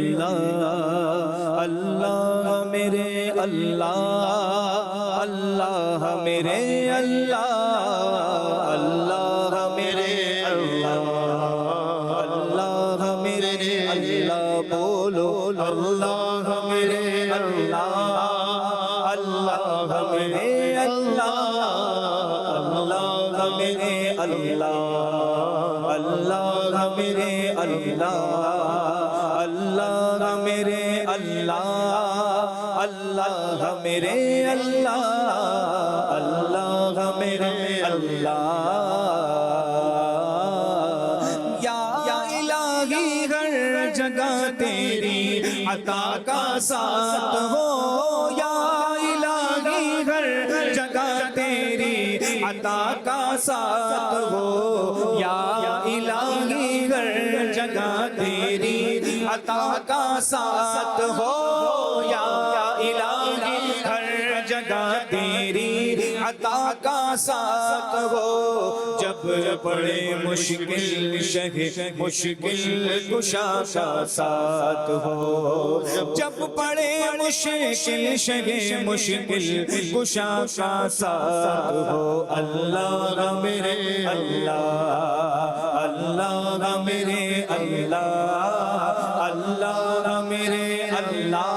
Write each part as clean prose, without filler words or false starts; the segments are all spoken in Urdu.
اللہ اللہ میرے اللہ اللہ میرے اللہ اللہ میرے اللہ اللہ میرے اللہ بولو اللہ میرے اللہ اللہ میرے اللہ اللہ میرے اللہ اللہ میرے اللہ اللہ میرے اللہ اللہ میرے اللہ اللہ میرے اللہ یا الہی ہر جگہ تیری عطا کا ساتھ ہو یا الہی ہر جگہ تیری عطا کا ساتھ ہو یا الہی ہر جگہ تیری عطا کا ساتھ ہو یا الہی ہر جگہ تیری عطا کا ساتھ ہو جب پڑے مشکل شہ مشکل کشا کا ساتھ ہو جب پڑے مشکل شہ مشکل کشا کا ساتھ ہو اللہ میرے اللہ اللہ میرے اللہ اللہ میرے اللہ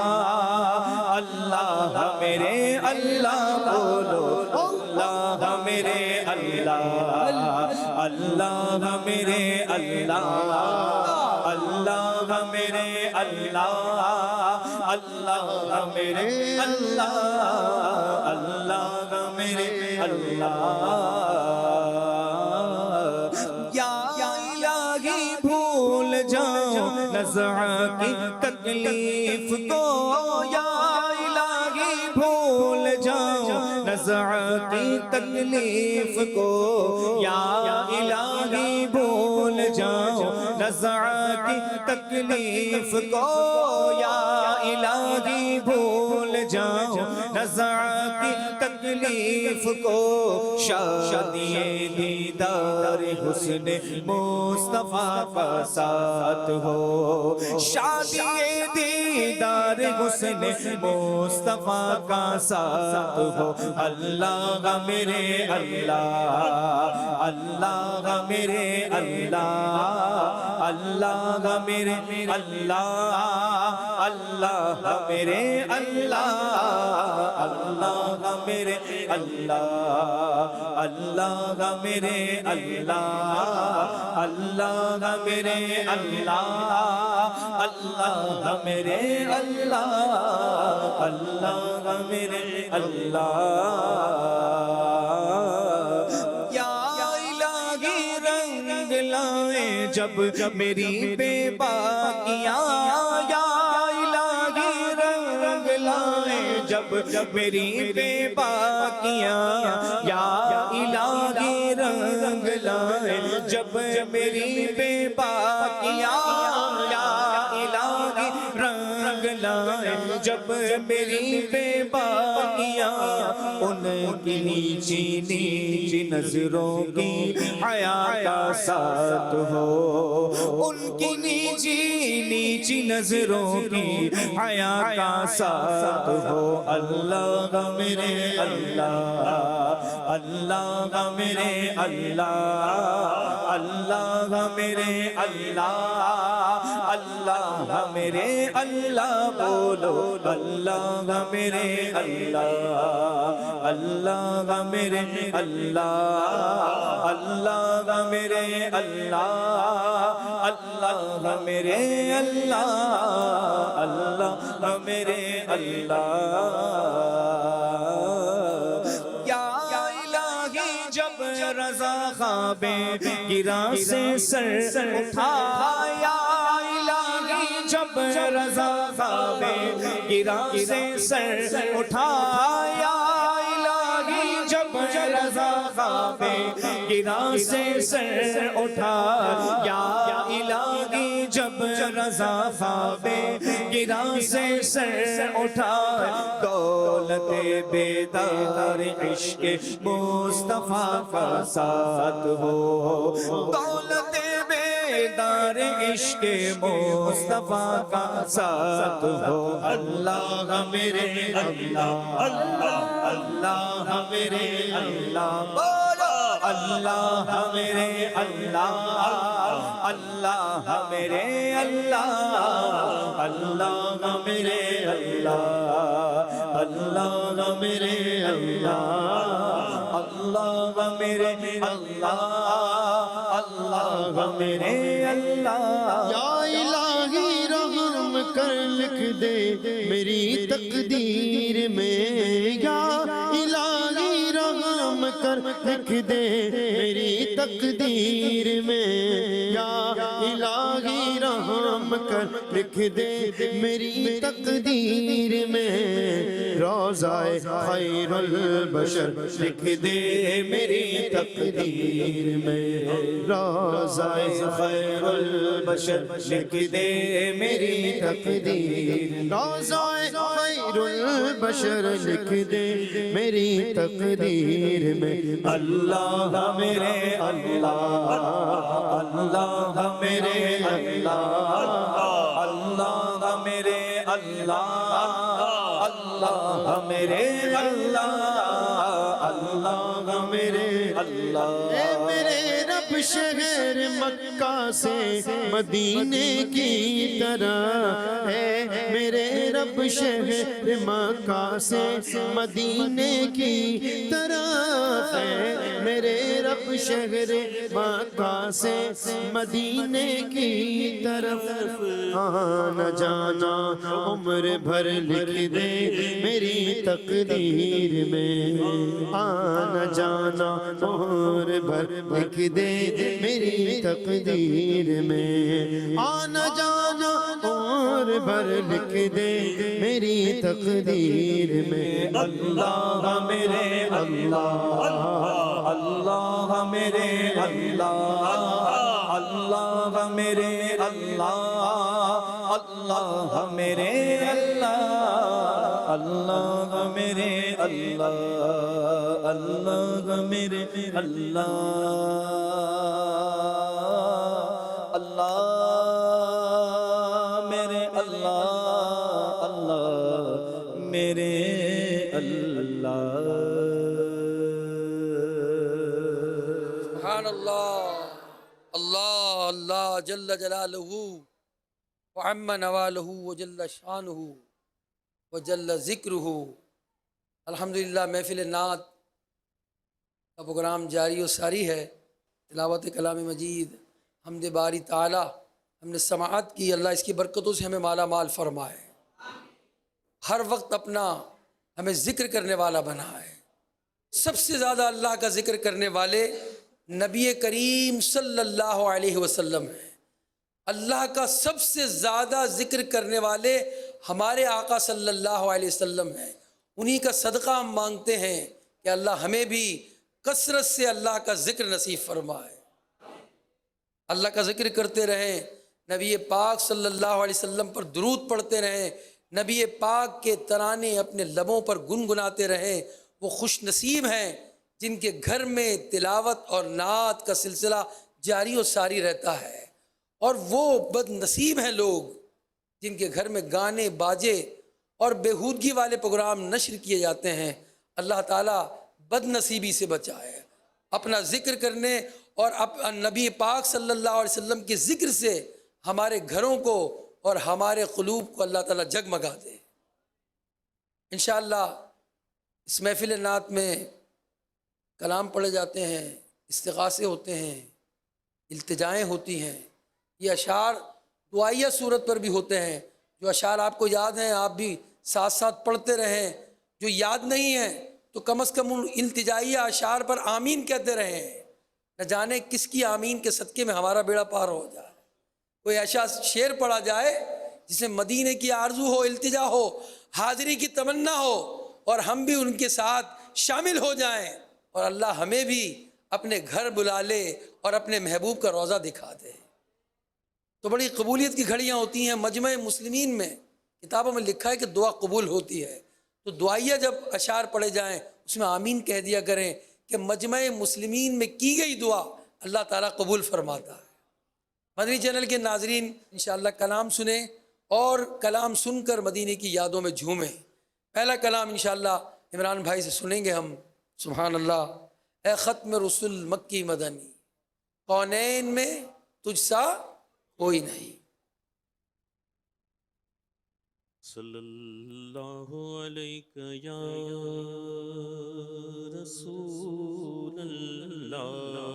اللہ میرے اللہ بولو اللہ میرے اللہ اللہ میرے اللہ اللہ میرے اللہ اللہ میرے اللہ اللہ میرے اللہ یا الہی بھول جاؤ نزع کی تکلیف کو یا الہی بھول جاؤ نزع کی تکلیف کو یا الہی بھول جاؤ نزع کی تکلیف کو یا الہی بھول جاؤ نزع کی تکلیف کو شادی دیدار حسن مصطفیٰ کا ساتھ ہو شادی دیدار حسن مصطفیٰ کا ساتھ ہو اللہ میرے اللہ اللہ میرے اللہ اللہ میرے اللہ اللہ میرے اللہ اللہ میرے اللہ اللہ میرے اللہ اللہ میرے اللہ اللہ میرے اللہ اللہ میرے اللہ یا الہی رنگ لائے جب میری بے باکیاں یا الہی رنگ لائے جب میری بے باکیاں یا الہی رنگ لائے جب میری بے باکیاں یا الہی رنگ لائے جب میری بے باکیاں ان کی نیچی نیچی نظروں کی حیا کا ساتھ ہو ان کی نیچی نیچی نظروں کی حیا کا ساتھ ہو اللہ میرے اللہ اللہ میرے اللہ اللہ میرے اللہ اللہ میرے اللہ بولو اللہ میرے اللہ اللہ میرے اللہ اللہ میرے اللہ اللہ میرے اللہ اللہ میرے اللہ یا الہی جب رضا خواب گرا سے سر اٹھایا الہی جب رضا خواب گرا سے سر اٹھایا الہی جب رضا خواب گرا سے سر اٹھایا الہی جب رضا خواب گرا سے سر اٹھا دولت بیدار عشق مصطفیٰ کا ساتھ ہو دولت بیدار دیدار عشق مصطفیٰ کا ساتھ ہو اللہ میرے اللہ اللہ اللہ میرے اللہ بولو اللہ میرے اللہ اللہ میرے اللہ اللہ میرے اللہ اللہ میرے اللہ اللہ میرے اللہ اللہ میرے اللہ یا الہی رحم کر لکھ دے میری تقدیر میں یا الہی رحم کر لکھ دے میری تقدیر میں یا الہی رحم کر لکھ دے میری تقدیر میں روضہ خیر البشر لکھ دے میری تقدیر میں روضہ خیر البشر لکھ دے میری تقدیر روضہ خیر البشر لکھ دے میری تقدیر میں اللہ میرے اللہ اللہ میرے اللہ اللہ میرے اللہ اللہ میرے اللہ اللہ میرے اللہ اے میرے رب شہر مکہ سے مدینے کی طرح ہے میرے رب شہر مکہ سے مدینے کی طرح ہے میرے رب شہر مکہ سے مدینے کی طرف آنا جانا عمر بھر لکھ دے میری تقدیر میں آنا جانا عمر بھر لکھ دے میری تقدیر میں آنا جانا عمر بھر لکھ دے میری تقدیر میں اللہ میرے اللہ اللہ میرے اللہ اللہ میرے اللہ اللہ میرے اللہ اللہ میرے اللہ اللہ میرے اللہ اللہ میرے اللہ اللہ میرے اللہ سبحان اللہ اللہ اللہ جل جلالہ وعم نوالہ وجل شانہ وجل ذکرہ الحمدللہ محفل نعت کا پروگرام جاری و ساری ہے تلاوت کلام مجید حمد باری تعالی ہم نے سماعت کی اللہ اس کی برکتوں سے ہمیں مالا مال فرمائے ہر وقت اپنا ہمیں ذکر کرنے والا بنائے سب سے زیادہ اللہ کا ذکر کرنے والے نبی کریم صلی اللہ علیہ وسلم ہیں اللہ کا سب سے زیادہ ذکر کرنے والے ہمارے آقا صلی اللہ علیہ وسلم ہیں انہی کا صدقہ ہم مانگتے ہیں کہ اللہ ہمیں بھی کثرت سے اللہ کا ذکر نصیب فرمائے اللہ کا ذکر کرتے رہیں نبی پاک صلی اللہ علیہ وسلم پر درود پڑھتے رہیں نبی پاک کے ترانے اپنے لبوں پر گنگناتے رہیں وہ خوش نصیب ہیں جن کے گھر میں تلاوت اور نعت کا سلسلہ جاری و ساری رہتا ہے اور وہ بد نصیب ہیں لوگ جن کے گھر میں گانے باجے اور بےہودگی والے پروگرام نشر کیے جاتے ہیں اللہ تعالیٰ بد نصیبی سے بچائے اپنا ذکر کرنے اور نبی پاک صلی اللہ علیہ وسلم کے ذکر سے ہمارے گھروں کو اور ہمارے قلوب کو اللہ تعالیٰ جگمگا دے انشاءاللہ اس محفل نعت میں کلام پڑھے جاتے ہیں استغاثے ہوتے ہیں التجائیں ہوتی ہیں یہ اشعار دعائیہ صورت پر بھی ہوتے ہیں جو اشعار آپ کو یاد ہیں آپ بھی ساتھ ساتھ پڑھتے رہیں جو یاد نہیں ہیں تو کم از کم ان التجائیہ اشعار پر آمین کہتے رہیں نہ جانے کس کی آمین کے صدقے میں ہمارا بیڑا پار ہو جائے کوئی ایسا شعر پڑھا جائے جسے مدینے کی آرزو ہو التجا ہو حاضری کی تمنا ہو اور ہم بھی ان کے ساتھ شامل ہو جائیں اور اللہ ہمیں بھی اپنے گھر بلا لے اور اپنے محبوب کا روضہ دکھا دے تو بڑی قبولیت کی گھڑیاں ہوتی ہیں مجمع مسلمین میں کتابوں میں لکھا ہے کہ دعا قبول ہوتی ہے تو دعائیہ جب اشعار پڑھے جائیں اس میں آمین کہہ دیا کریں کہ مجمع مسلمین میں کی گئی دعا اللہ تعالیٰ قبول فرماتا ہے مدنی چینل کے ناظرین انشاءاللہ کلام سنیں اور کلام سن کر مدینے کی یادوں میں جھومیں۔ پہلا کلام انشاءاللہ عمران بھائی سے سنیں گے ہم۔ سبحان اللہ۔ اے ختم رسول مکی مدنی، کونین میں تجھ سا کوئی نہیں۔ صلی اللہ علیہ یا رسول اللہ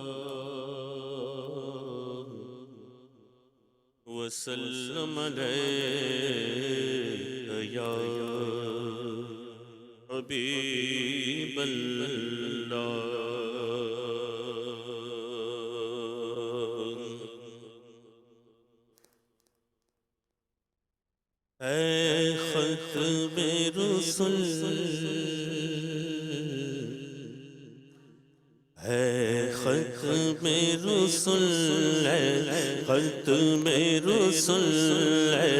وسلم علیہ یا حبیب اللہ۔ اے ختم رسل، اے ختم رسل، اے ختم رسل، اے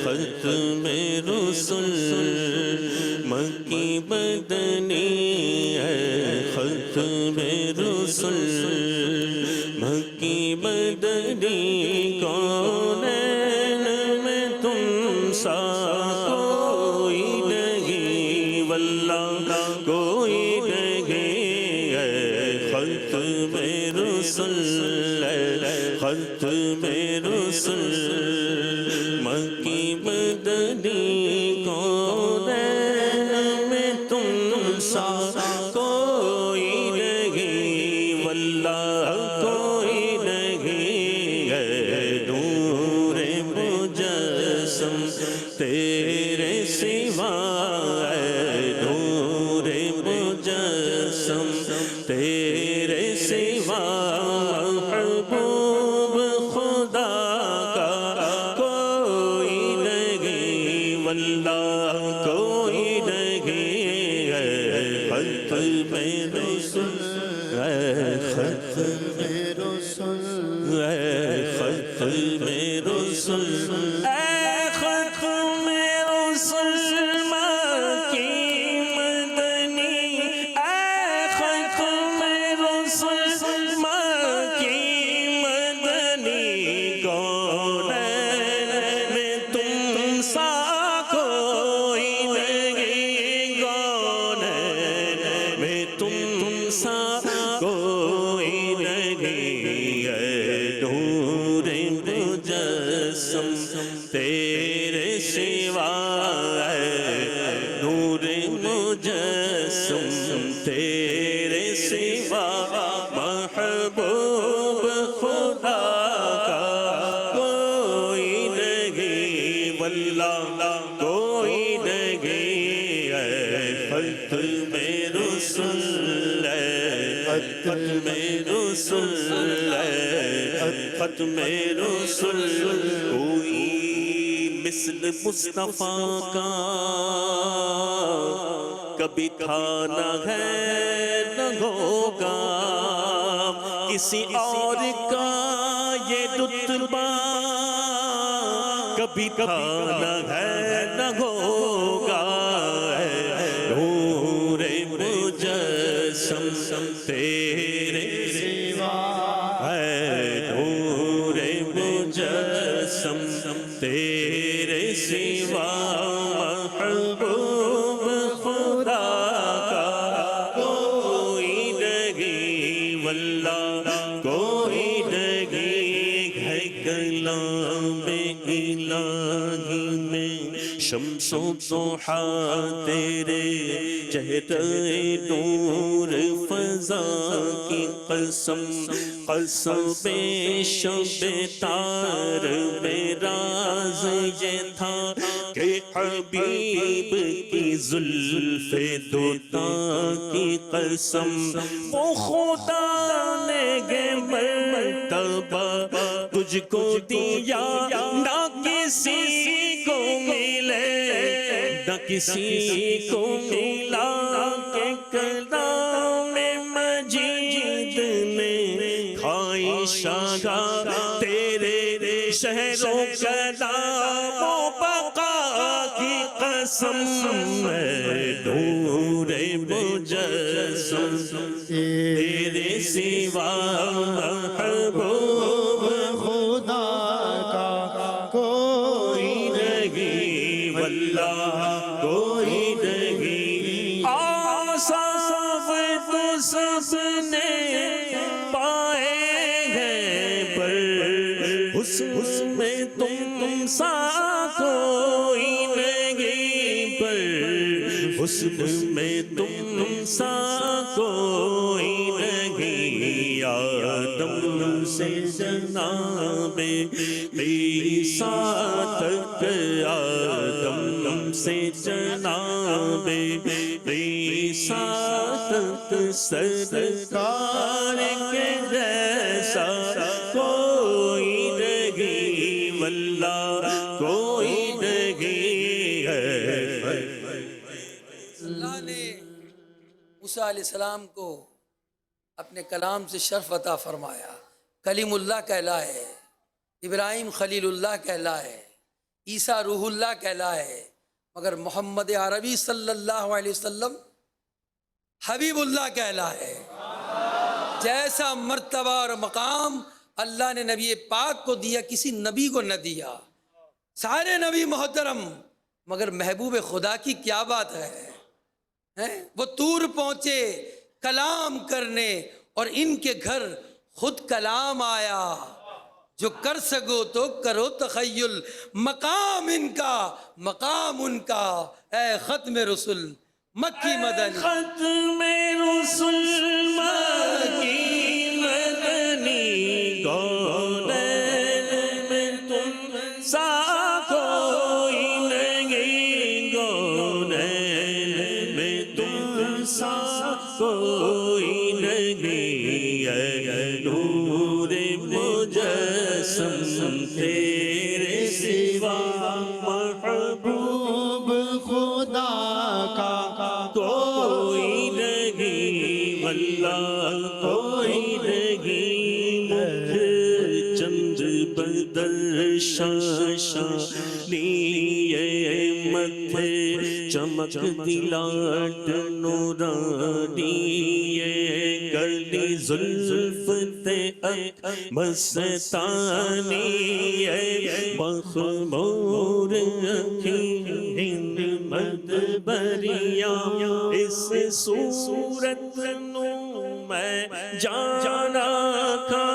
ختم رسل مکی مدنی، اے ختم رسل مکی مدنی، کونین میں تم سا کوئی نہیں، واللہ کوئی نہیں، اے ختم رسل، اے ختم رسل مکی مدنی، کونین میں تم سا کوئی نہیں، واللہ کوئی نہیں، اے نور مجسم تیرے سوا، اے نور مجسم تیرے سوا، محبوب خدا کا کوئی نہیں، واللہ کوئی نہیں، اے ختم رسل، اے ختم رسل، اے ختم رسل، اے ختم رسل مکی مدنی، اے ختم رسل مکی مدنی، کونین میں تم سا کوئی نہیں، کونین میں تم سا کوئی نہیں، اے نور مجسم تیرے سوا، اے نور مجسم تیرے سوا، محبوب خدا کا کوئی نہیں، واللہ کوئی نہیں، اے ختم رسل، اے ختم رسل، اے ختم رسل، کوئی مثل مصطفیٰ کا کبھی تھا نہ ہے نہ ہوگا، کسی اور کا یہ رتبہ کبھی تھا نہ ہے نہ ہوگا، اے نور مجسم تیرے سوا، اے نور مجسم تیرے سوا، محبوب خدا کا کوئی نہیں، واللہ کوئی نہیں، ہے کلام الہی میں شمس و ضحیٰ تیرے چہرے نور فضا کی قسم، قصب شب تار میں راز یہ تھا کہ حبیب کی زلف دوتا کی قسم، وہ خدا نے یہ مرتبہ تجھ کو دیا، نہ کسی کو ملے نہ کسی کو ملا، کہ کلام مجید نے کھائی شاہ تیرے شہروں کلام و بقا کی قسم، نور مجسم تیرے سوا محبوب خدا واللہ کوئی نہیں آصاف تو سب نے پائے ہیں پر حسن میں تم سا کوئی نہیں پر حسن میں تم سا کوئی نہیں آدم سے جناب عیسیٰ تک آدم سے جناب عیسیٰ تک سرکار کے جیسا کوئی نہیں واللہ کوئی نہیں ہے اللہ نے موسیٰ علیہ السلام کو اپنے کلام سے شرف عطا فرمایا، کلیم اللہ کہلائے، ابراہیم خلیل اللہ کہلائے، عیسیٰ روح اللہ کہلائے، مگر محمد عربی صلی اللہ علیہ وسلم حبیب اللہ کہلائے۔ جیسا مرتبہ اور مقام اللہ نے نبی پاک کو دیا کسی نبی کو نہ دیا، سارے نبی محترم، مگر محبوب خدا کی کیا بات ہے، وہ طور پہنچے کلام کرنے اور ان کے گھر خود کلام آیا، جو کر سکو تو کرو تخیل، مقام ان کا مقام ان کا، اے ختم رسول مکی مدنی، ختم رسول مکی مدنی، گونین میں تم سا کوئی نہیں، گونین میں تم سا کوئی نہیں، اے نور مجسم تیرے سوا محبوب خدا کا کوئی نہیں واللہ کوئی نہیں، مجھ چند بدر شاشنیے متھے چمک دلاٹ نورانیے، گلی زلف تے مستانیے، مخمور اکھیں مدبریاں، اس صورت نو میں جانا کھا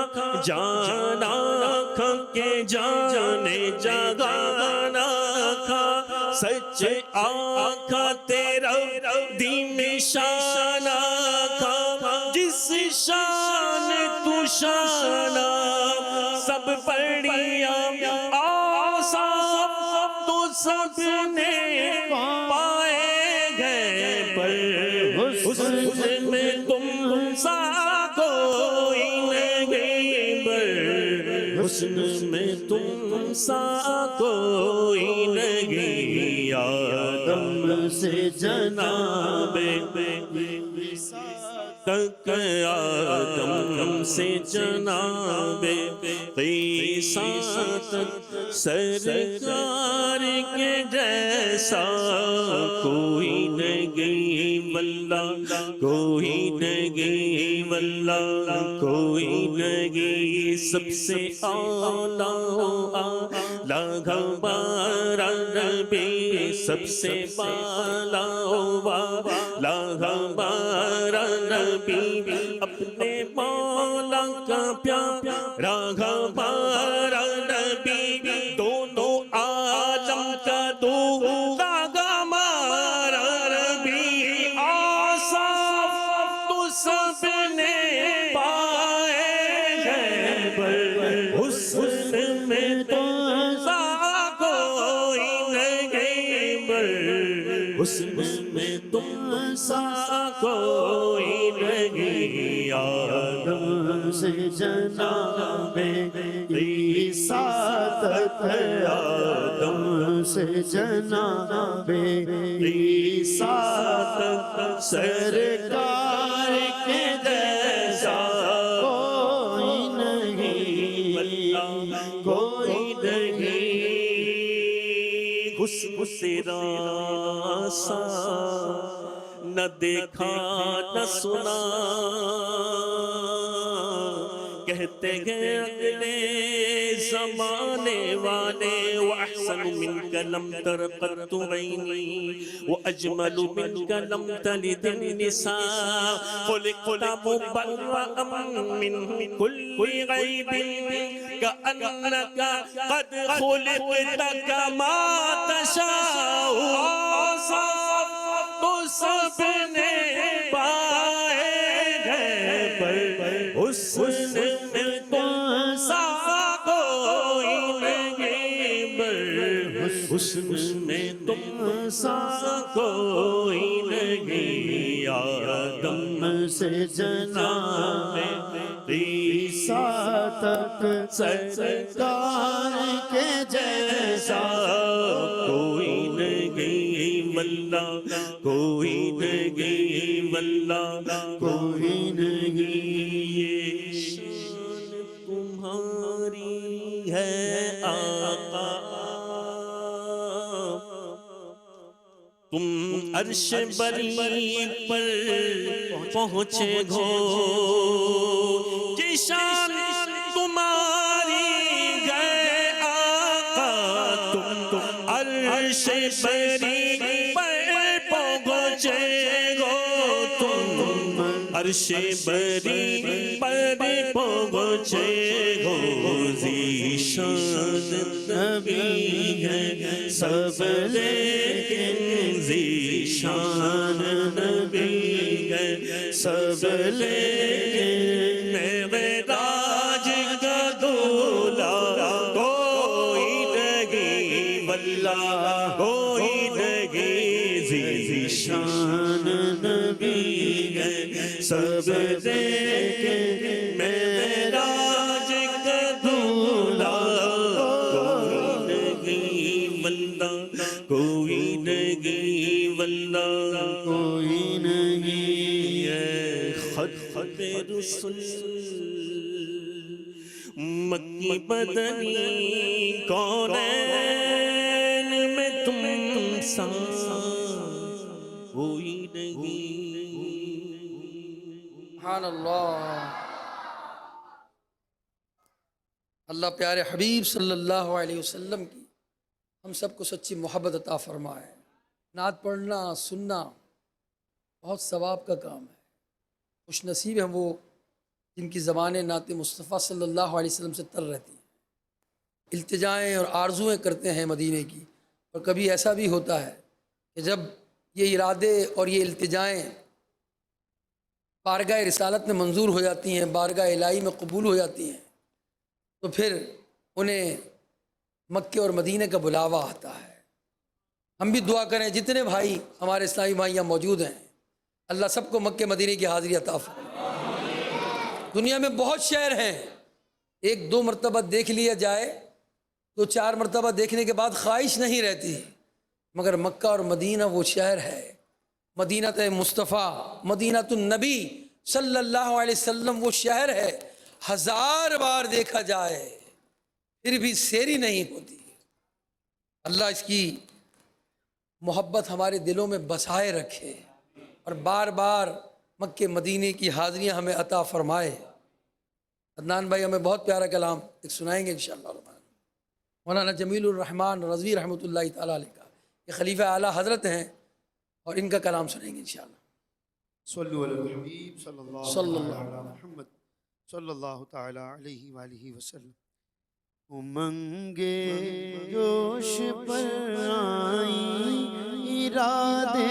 کہ جانے جگانا کھا، سچ آقا تیرا دین شانہ کھا، جس شان تو شانہ سب پڑھیا آصاف تو سب نے پائے گئے پر حسن میں تم سا کوئی نہیں پر حسن میں تم سا کوئی نہیں، آدم سے جناب تک آدم سے جناب عیسیٰ تک سرکار کے جیسا کوئی نہیں واللہ کوئی نہیں واللہ کوئی نہیں، سب سے اعلیٰ ہمارا نبی، سب سے بالا والا ہمارا نبی، اپنے مولا کا پیارا ہمارا نبی، دونوں عالم کا دولا ہمارا نبی، آصاف تو سب نے پائے ہیں پر حسن میں تو سا کوئی نہیں پر حسن میں تم سا کوئی نہیں، آدم سے جناب عیسیٰ تک آدم سے جناب عیسیٰ تک سرکار کے جیسا کوئی نہیں واللہ کوئی نہیں، حسن تیرا سا نہ دیکھا نہ سنا، کہتے ہیں اگلے زمانے والے وَأَحْسَنُ مِنْكَ لَمْ تَرَ قَطُّ عَيْنِي وَأَجْمَلُ مِنْكَ لَمْ تَلِدِ النِّسَاءُ خُلِقْتَ مُبَرَّأً مِنْ كُلِّ عَيْبٍ كَأَنَّكَ قَدْ خُلِقْتَ كَمَا تَشَاءُ تو سب نے پائے گئے پر حسن میں تم سا کوئی نہیں پر حسن میں تم سا کوئی نہیں آدم سے جناب عیسیٰ تک سرکار کے جیسا کوئی نہیں واللہ کوئی نہیں واللہ کوئی نہیں یہ شان تمہاری ہے آقا تم عرش بری پر پہنچے گو یہ شان تمہاری ہے آقا تم عرش بری پر پہنچے گو تم عرش بری پر پہنچے گو ذیشان نبی ہے سب لیکن ذیشان نبی ہے سب لیکن معراج کا دولہ کوئی نہیں واللہ کوئی نہیں ذیشان نبی ہے سب لیکن معراج کا دولہ کوئی نہیں واللہ کوئی نہیں خط رسول مکی بدنی کونین میں تم سا کوئی نہیں سبحان اللہ اللہ پیارے حبیب صلی اللہ علیہ وسلم کی ہم سب کو سچی محبت عطا فرمائے نعت پڑھنا سننا بہت ثواب کا کام ہے خوش نصیب ہیں وہ جن کی زبانیں نعت مصطفیٰ صلی اللہ علیہ وسلم سے تر رہتی ہیں التجائیں اور آرزویں کرتے ہیں مدینے کی اور کبھی ایسا بھی ہوتا ہے کہ جب یہ ارادے اور یہ التجائیں بارگاہ رسالت میں منظور ہو جاتی ہیں بارگاہ الہی میں قبول ہو جاتی ہیں تو پھر انہیں مکے اور مدینے کا بلاوا آتا ہے ہم بھی دعا کریں جتنے بھائی ہمارے اسلامی بھائی یہاں موجود ہیں اللہ سب کو مکے مدینے کی حاضری عطا فرمائے دنیا میں بہت شہر ہیں ایک دو مرتبہ دیکھ لیا جائے تو 4 مرتبہ دیکھنے کے بعد خواہش نہیں رہتی مگر مکہ اور مدینہ وہ شہر ہے مدینہ مصطفیٰ مدینہ النبی صلی اللہ علیہ وسلم وہ شہر ہے 1000 بار دیکھا جائے پھر بھی سیری نہیں ہوتی اللہ اس کی محبت ہمارے دلوں میں بسائے رکھے اور بار بار مکے مدینے کی حاضریاں ہمیں عطا فرمائے عدنان بھائی ہمیں بہت پیارا کلام ایک سنائیں گے انشاءاللہ مولانا جمیل الرحمن رضوی رحمۃ اللہ تعالیٰ علیہ کا یہ خلیفہ اعلیٰ حضرت ہیں اور ان کا کلام سنیں گے انشاءاللہ صلو علی الحبیب صلی اللہ علیہ محمد صلی اللہ تعالی علیہ وآلہ وسلم امنگے جوش پر آئی ارادے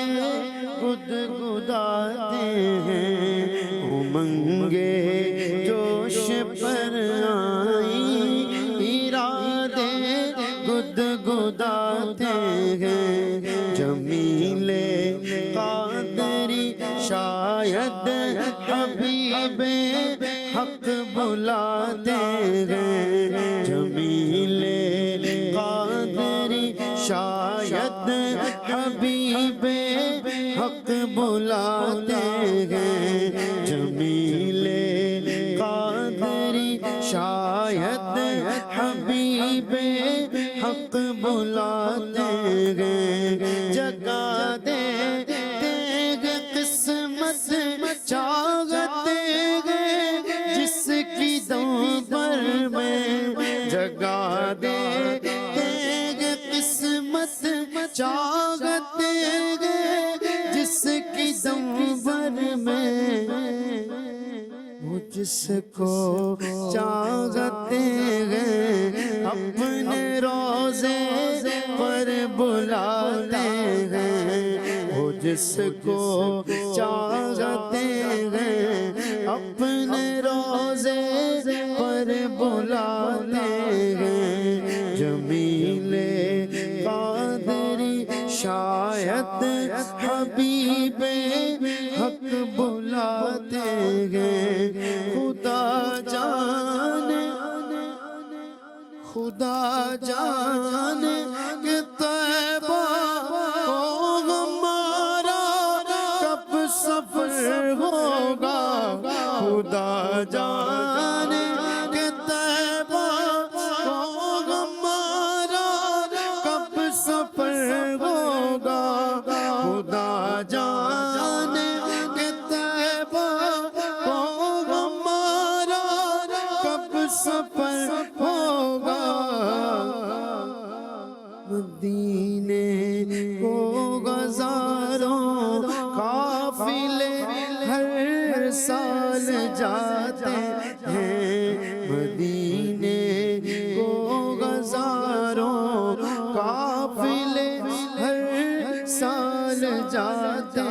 گدگداتے ہیں امنگے جوش پر آئی ارادے گدگداتے ہیں جمیل قادری شاید حبیب حق بلاتے ہیں جمیل قادری شاید حبیب حق بلاتے ہیں جمیل قادری شاید حبیب حق بلاتے ہیں جگا دے قسمت چاہتے ہیں جس کی دو چاہتے ہیں جس کی دنبر میں، وہ جس کو چاہتے ہیں اپنے روزے پر بلاتے ہیں، وہ جس کو چاہتے ہیں اپنے روزے پر بلاتے ہیں، جمیل قادری شاید حبیب حق بلاتے ہیں، خدا جانے کہ طیبہ کو ہمارا کب سفر ہوگا، خدا جانے کہ طیبہ کو ہمارا کب سفر ہوگا، خدا جانے کہ طیبہ کو ہمارا کب سفر ہوگا، مدینے کو ہزاروں قافلے ہر سال جاتے ہیں، مدینے کو ہزاروں قافلے ہر سال جاتے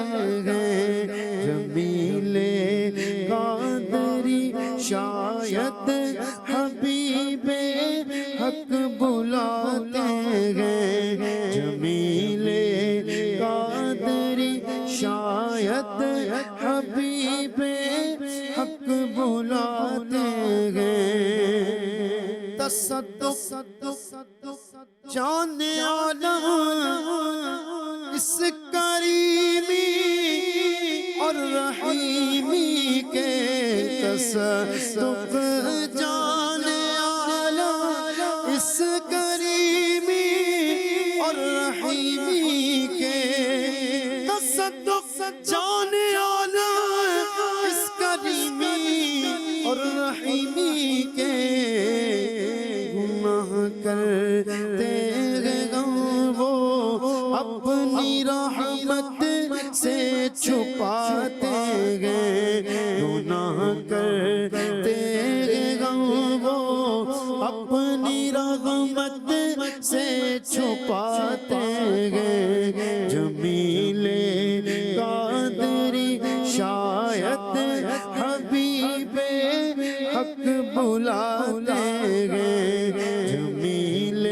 ہیں، جمیل قادری شاید حبیب حق بلاتے ہیں، جمیل قادری شاید حبیب حق بلاتے ہیں، تصدق جان عالم اس کریمی اور رحیمی کے، تصدق جان عالم اس کریمی اور رحیمی کے، تصدق جان عالم اس کریمی اور رحیمی کے، گناہ کرتے ہیں وہ اپنی رحمت سے چھپاتے ہیں، گناہ کرتے ہیں وہ اپنی رحمت سے چھپاتے ہیں، جمیل قادری شاید حبیب حق بلاتے ہیں، جمیل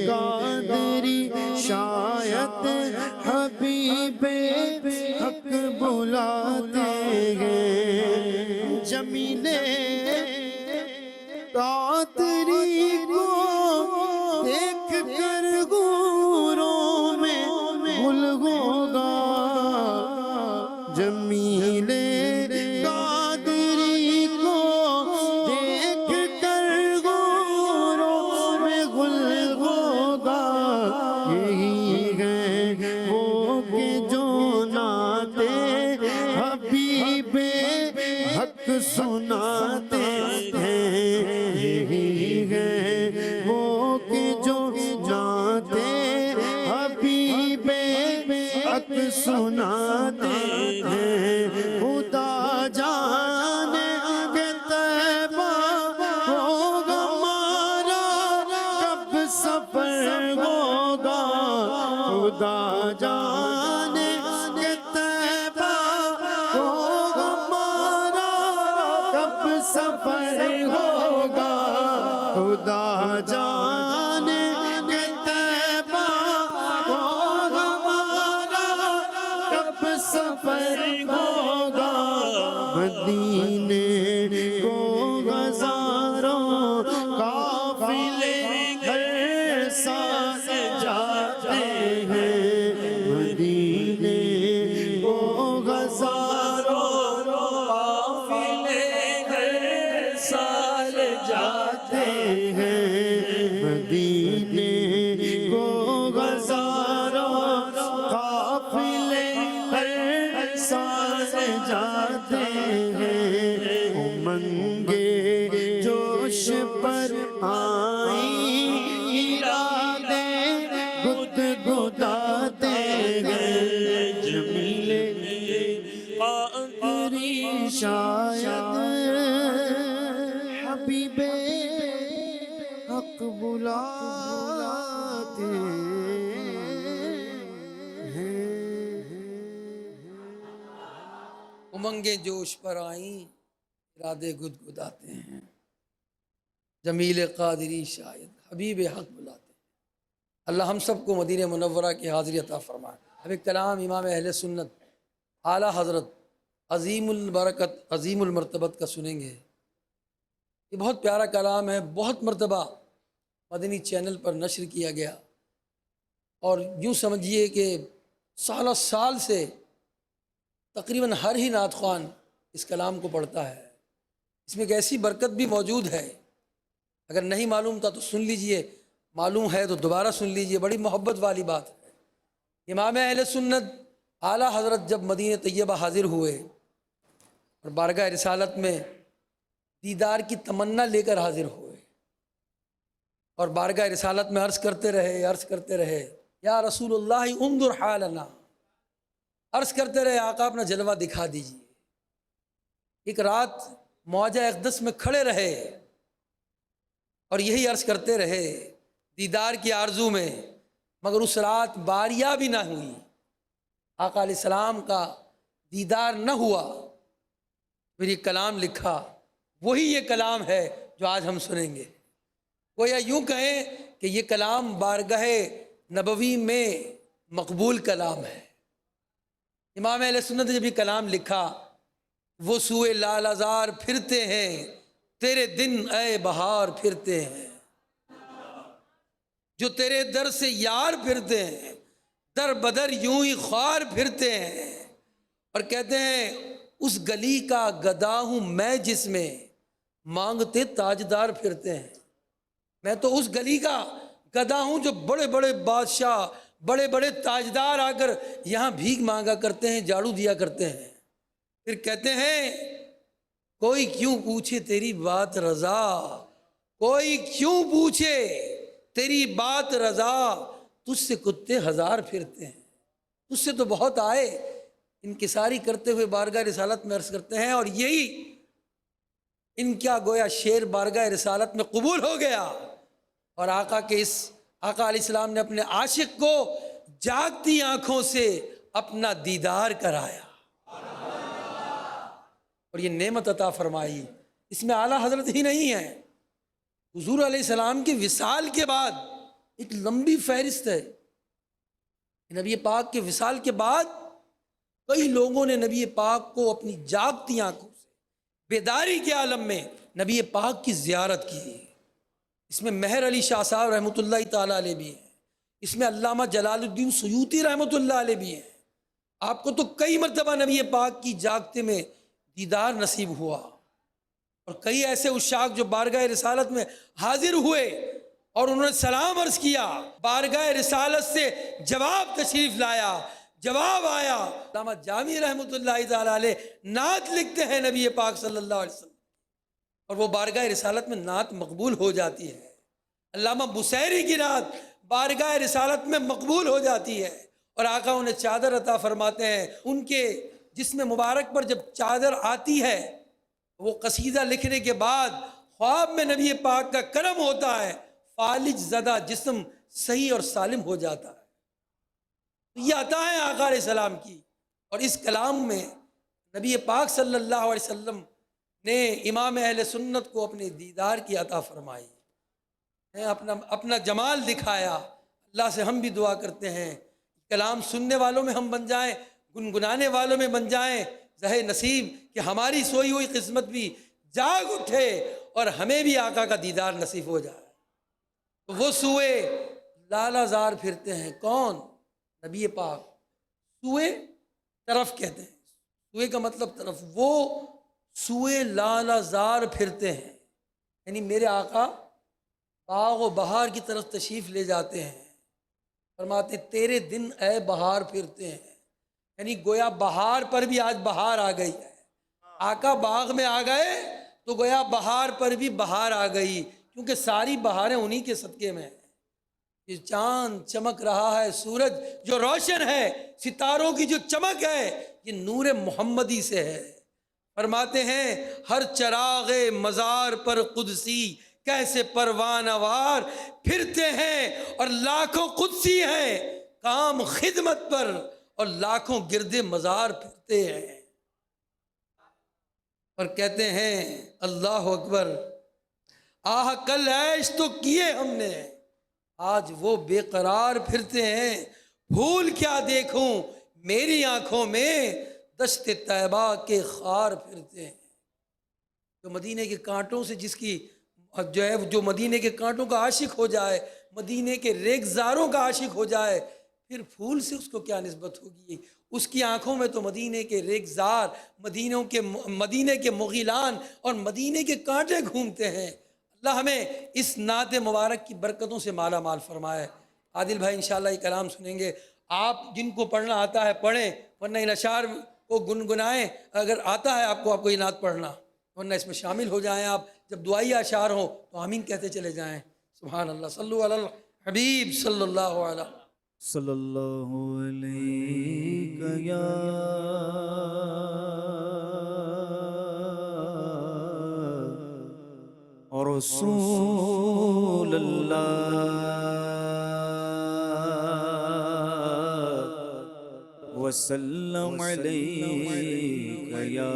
قادری شاید حبیب حق بلاتے ہیں، جمیل قادری کو دیکھ کر گوروں میں گل ہوگا، جمیل قادری کو دیکھ کر گوروں میں گل ہوگا، یہی ہے وہ کہ جو نعت حبیب حق سناتے ہیں، یہی ہے وہ کہ جو نعت حبیب حق سناتے ہیں، خدا جانے کہ طیبہ کو ہمارا کب سفر ہوگا، خدا جانے کہ طیبہ کو ہمارا کب سفر ہوگا، خدا جانے کہ طیبہ کو ہمارا کب سفر ہوگا، مدینے کو ہزاروں قافلے ہر سال جاتے ہیں، مدینے کو ہزاروں قافلے ہر سال جاتے ہیں، مدینے کو ہزاروں قافلے ہر سال جاتے ہیں، داتے ہیں جمیل قادری شاید حبیب حق بلاتے ہیں۔ امنگیں جوش پر آئیں ارادے گدگداتے ہیں، جمیل قادری شاید حبیب حق بلاتے ہیں۔ اللہ ہم سب کو مدینہ منورہ کی حاضری عطا فرمائے۔ اب ایک کلام امام اہل سنت اعلیٰ حضرت عظیم البرکت عظیم المرتبت کا سنیں گے۔ یہ بہت پیارا کلام ہے، بہت مرتبہ مدنی چینل پر نشر کیا گیا، اور یوں سمجھیے کہ سالہ سال سے تقریباً ہر ہی نعت خوان اس کلام کو پڑھتا ہے۔ اس میں ایک ایسی برکت بھی موجود ہے، اگر نہیں معلوم تھا تو سن لیجئے، معلوم ہے تو دوبارہ سن لیجئے، بڑی محبت والی بات ہے۔ امام اہل سنت اعلیٰ حضرت جب مدینہ طیبہ حاضر ہوئے اور بارگاہ رسالت میں دیدار کی تمنا لے کر حاضر ہوئے، اور بارگاہ رسالت میں عرض کرتے رہے یا رسول اللہ انظر حالنا، عرض کرتے رہے آقا اپنا جلوہ دکھا دیجیے۔ ایک رات موجہ اقدس میں کھڑے رہے اور یہی عرض کرتے رہے دیدار کی آرزو میں، مگر اس رات باریاں بھی نہ ہوئی، آقا علیہ السلام کا دیدار نہ ہوا۔ پھر یہ کلام لکھا، وہی یہ کلام ہے جو آج ہم سنیں گے۔ گویا یوں کہیں کہ یہ کلام بارگاہ نبوی میں مقبول کلام ہے۔ امام اہل سنت نے جب یہ کلام لکھا، وہ سوئے لال ازار پھرتے ہیں تیرے دن اے بہار پھرتے ہیں، جو تیرے در سے یار پھرتے ہیں در بدر یوں ہی خوار پھرتے ہیں، اور کہتے ہیں اس گلی کا گدا ہوں میں جس میں مانگتے تاجدار پھرتے ہیں۔ میں تو اس گلی کا گدا ہوں جو بڑے بڑے بادشاہ بڑے بڑے تاجدار آ کر یہاں بھیک مانگا کرتے ہیں، جھاڑو دیا کرتے ہیں۔ پھر کہتے ہیں کوئی کیوں پوچھے تیری بات رضا، کوئی کیوں پوچھے تیری بات رضا، تجھ سے کتے ہزار پھرتے ہیں، تجھ سے تو بہت آئے۔ انکساری کرتے ہوئے بارگاہ رسالت میں عرض کرتے ہیں، اور یہی ان کا گویا شعر بارگاہ رسالت میں قبول ہو گیا، اور آقا علیہ السلام نے اپنے عاشق کو جاگتی آنکھوں سے اپنا دیدار کرایا اور یہ نعمت عطا فرمائی۔ اس میں اعلیٰ حضرت ہی نہیں ہے، حضور علیہ السلام کے وصال کے بعد ایک لمبی فہرست ہے۔ نبی پاک کے وصال کے بعد کئی لوگوں نے نبی پاک کو اپنی جاگتی آنکھوں سے بیداری کے عالم میں نبی پاک کی زیارت کی۔ اس میں مہر علی شاہ صاحب رحمۃ اللہ تعالیٰ علیہ بھی ہیں، اس میں علامہ جلال الدین سیوطی رحمۃ اللہ علیہ بھی ہیں۔ آپ کو تو کئی مرتبہ نبی پاک کی جاگتے میں دیدار نصیب ہوا، اور کئی ایسے عشاق جو بارگاہ رسالت میں حاضر ہوئے اور انہوں نے سلام عرض کیا، بارگاہ رسالت سے جواب تشریف لایا، جواب آیا۔ علامہ جامی رحمۃ اللہ تعالیٰ علیہ نعت لکھتے ہیں نبی پاک صلی اللہ علیہ وسلم، اور وہ بارگاہ رسالت میں نعت مقبول ہو جاتی ہے۔ علامہ بصیری کی نعت بارگاہ رسالت میں مقبول ہو جاتی ہے، اور آقا انہیں چادر عطا فرماتے ہیں۔ ان کے جسم مبارک پر جب چادر آتی ہے، وہ قصیدہ لکھنے کے بعد خواب میں نبی پاک کا کرم ہوتا ہے، فالج زدہ جسم صحیح اور سالم ہو جاتا ہے۔ یہ عطا ہے آقا علیہ السلام کی، اور اس کلام میں نبی پاک صلی اللہ علیہ وسلم نے امام اہل سنت کو اپنے دیدار کی عطا فرمائی، اپنا جمال دکھایا۔ اللہ سے ہم بھی دعا کرتے ہیں کلام سننے والوں میں ہم بن جائیں، گنگنانے والوں میں بن جائیں، زہ نصیب کہ ہماری سوئی ہوئی قسمت بھی جاگ اٹھے اور ہمیں بھی آقا کا دیدار نصیب ہو جائے۔ تو وہ سوئے لالا زار پھرتے ہیں، کون؟ نبی پاک۔ سوئے طرف کہتے ہیں، سوئے کا مطلب طرف، وہ سوئے لالا زار پھرتے ہیں، یعنی میرے آقا باغ و بہار کی طرف تشریف لے جاتے ہیں، فرماتے تیرے دن اے بہار پھرتے ہیں، یعنی گویا بہار پر بھی آج بہار آ گئی ہے۔ آقا باغ میں آ گئے تو گویا بہار پر بھی بہار آ گئی، کیونکہ ساری بہاریں انہی کے صدقے میں ہیں۔ کہ چاند چمک رہا ہے، سورج جو روشن ہے، ستاروں کی جو چمک ہے، یہ نور محمدی سے ہے۔ فرماتے ہیں ہر چراغ مزار پر قدسی کیسے پروانہ وار پھرتے ہیں، اور لاکھوں قدسی ہیں کام خدمت پر، اور لاکھوں گرد مزار پھرتے ہیں، اور کہتے ہیں اللہ اکبر، آہ کل عیش تو کیے ہم نے، آج وہ بے قرار پھرتے ہیں، بھول کیا دیکھوں میری آنکھوں میں دشت طیبہ کے خار پھرتے ہیں۔ جو مدینے کے کانٹوں سے جس کی جو مدینے کے کانٹوں کا عاشق ہو جائے، مدینے کے ریگزاروں کا عاشق ہو جائے، پھر پھول سے اس کو کیا نسبت ہوگی؟ اس کی آنکھوں میں تو مدینے کے ریگزار، مدینے کے مغیلان اور مدینے کے کانٹے گھومتے ہیں۔ اللہ ہمیں اس نعت مبارک کی برکتوں سے مالا مال فرمائے۔ عادل بھائی انشاءاللہ یہ کلام سنیں گے، آپ جن کو پڑھنا آتا ہے پڑھیں، ورنہ ان اشعار کو گنگنائیں، اگر آتا ہے آپ کو یہ نعت پڑھنا، ورنہ اس میں شامل ہو جائیں۔ آپ جب دعائی اشعار ہوں تو آمین کہتے چلے جائیں۔ سبحان اللہ، صلو علی الحبیب صلی اللہ علیہ صلی اللہ علیہ یا رسول اللہ وسلم علیک یا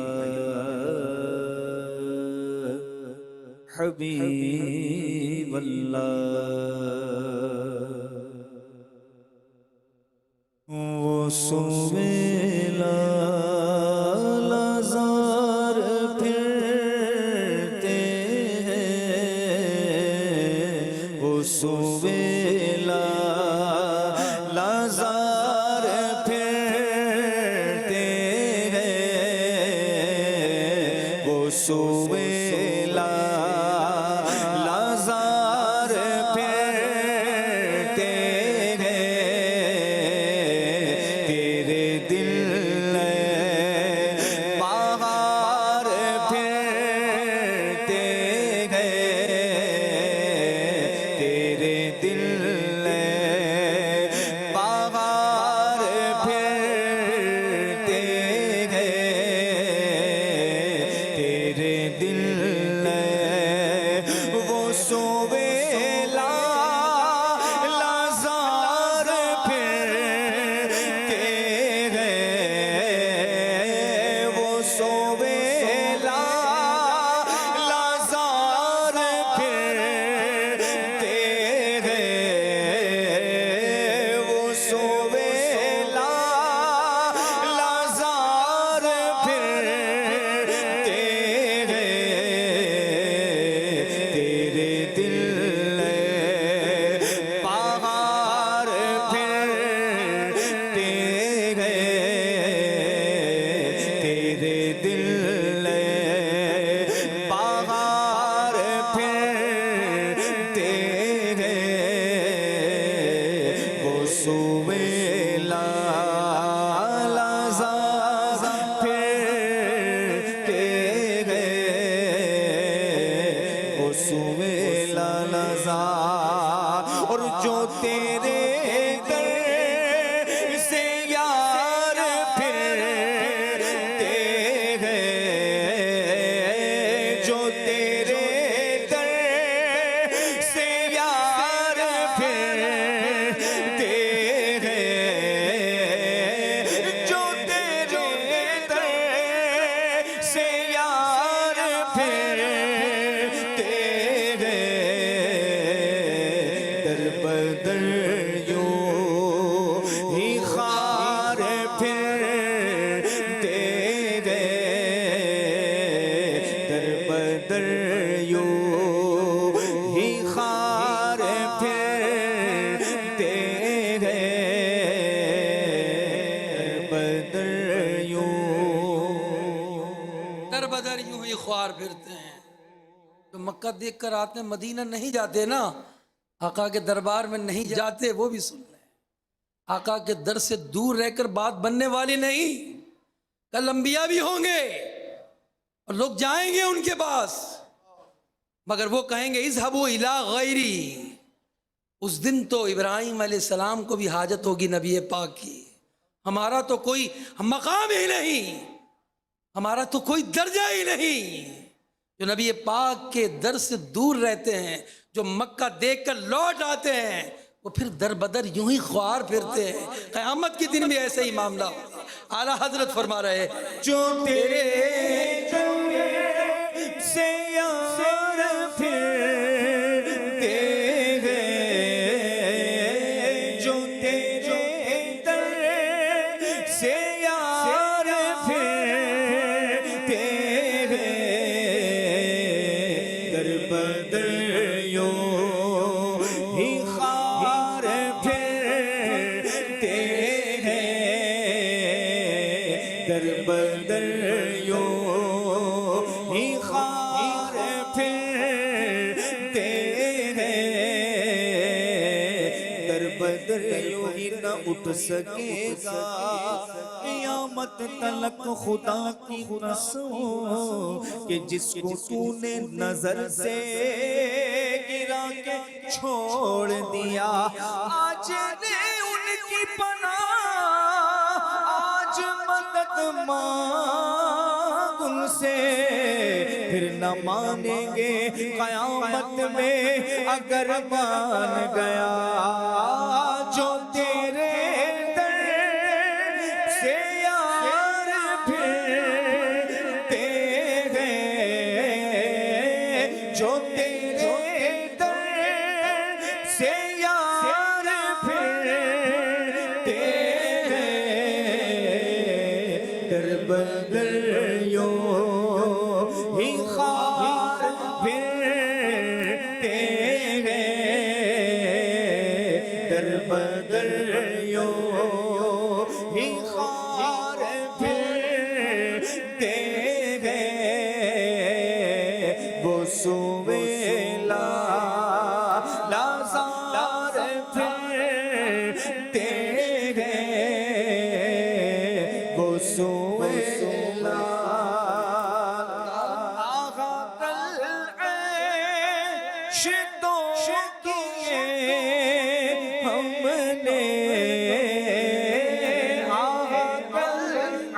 حبیب اللہ۔ وہ سویلا لازار پھرتے ہیں، وہ سویلا لازار پھرتے ہیں، وہ سویلا لازار پھرتے ہیں، تیرے دل بہار پھرتے ہیں، تیرے دل بہار پھرتے ہیں، تیرے دل وہ سویلا لازار پھرتے ہیں، وہ سویلا لازار پھرتے ہیں، وہ سویلا لازار پھرتے ہیں، تیرے دل بہار پھرتے ہیں، تیرے دل بہار پھرتے ہیں، وہ سویلا لازار پھرتے ہیں، وہ سویلا لازار، اور جو تیرے در سے یار پھرتے ہیں، جو تیرے در سے یار پھرتے ہیں، جو تیرے در سے یار پھرتے ہیں، در بدر یوں ہی خار پھرتے ہیں، در بدر یوں ہی خار پھرتے ہیں، بدر یوں در بدر یوں ہی خوار پھرتے ہیں۔ جو مکہ دیکھ کر آتے ہیں مدینہ نہیں جاتے نا، آقا کے دربار میں نہیں جاتے، وہ بھی سن لیں۔ آقا کے در سے دور رہ کر بات بننے والی نہیں، کل انبیاء بھی ہوں گے اور لوگ جائیں گے ان کے پاس، مگر وہ کہیں گے اذهبوا الی غیری، اس دن تو ابراہیم علیہ السلام کو بھی حاجت ہوگی نبی پاک کی. ہمارا تو کوئی مقام ہی نہیں، ہمارا تو کوئی درجہ ہی نہیں. جو نبی پاک کے در سے دور رہتے ہیں، جو مکہ دیکھ کر لوٹ آتے ہیں، وہ پھر در بدر یوں ہی خوار پھرتے ہیں. قیامت کے دن بھی ایسے ہی معاملہ ہوگا. اعلیٰ حضرت فرما رہے ہیں جو تیرے سے یار پھرتے ہیں، جو تیرے در سے یار پھرتے ہیں، در بدر یوں ہی خار پھرتے ہیں، در بدر یوں ہی خار پھرتے ہیں، در بدر یوں ہی نہ اٹھ سکے گا قیامت تلک خدا کی قسم کہ جس کو تو نے نظر سے گرا کے چھوڑ دیا. آج نے ان کی پناہ، آج مدد مانگ ان سے، پھر نہ مانیں گے قیامت میں اگر مان گیا. جو تیرے در سے یار پھرتے ہیں، جو تیرے در سے یار پھرتے ہیں، در بدر یوں ہی خار پھرتے ہیں، در بدر یوں ہی خار پھرتے ہیں. وہ سویلا لازار پھرتے ہیں، وہ سویلا آغا کل عیش تو کیے ہم نے، آغا کل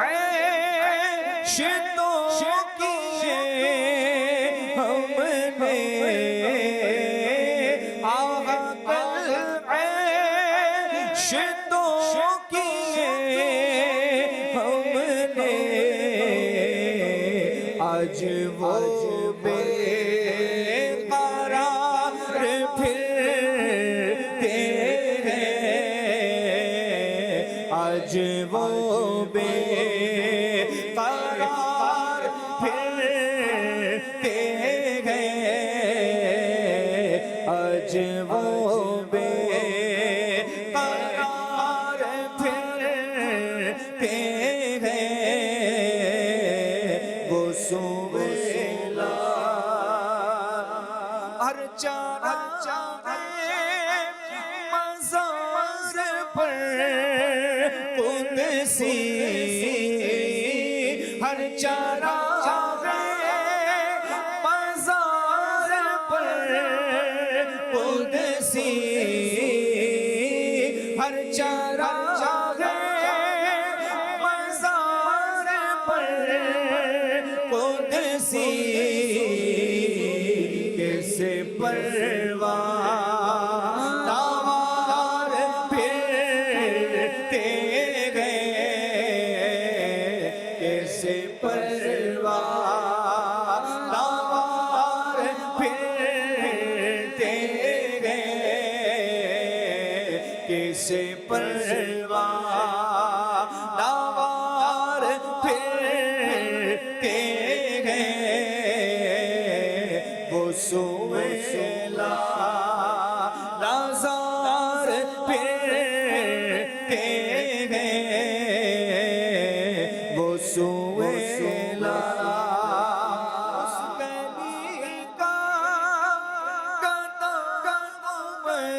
عیش تو کیے ہم نے، آغا کل عیش تو کیے ہم نے. آج وہ بے قرار پھرتے ہیں، آج وہ بے قرار پھرتے ہیں، آج وہ بے قرار پھرتے ہیں، وہ سویلا ہر چارہ مزار پر قدسی، ہر چارہ مزار پر قدسی، ہر چارہ مزار پر قدسی، کیسے پروان وار پھرتے ہیں، کیسے پروان وار پھرتے ہیں، کیسے پروان وار پھرتے ہیں، وہ سویلا لازار پھرتے ہیں، وہ سویلا اس گلی کا قدم ہے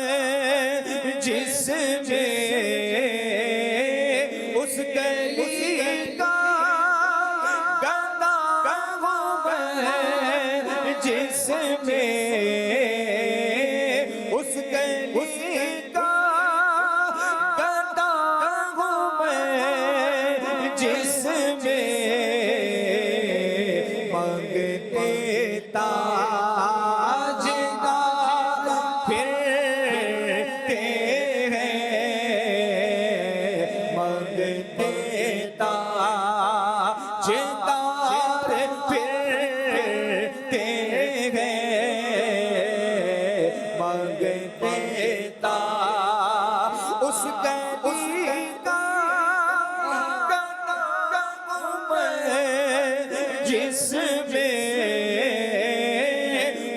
جس میں، اس گلی کا قدم ہے جس میں، اس گلی مانگتے تاجدار پھرتے ہیں، مانگتے اس گلی کا نام جس میں،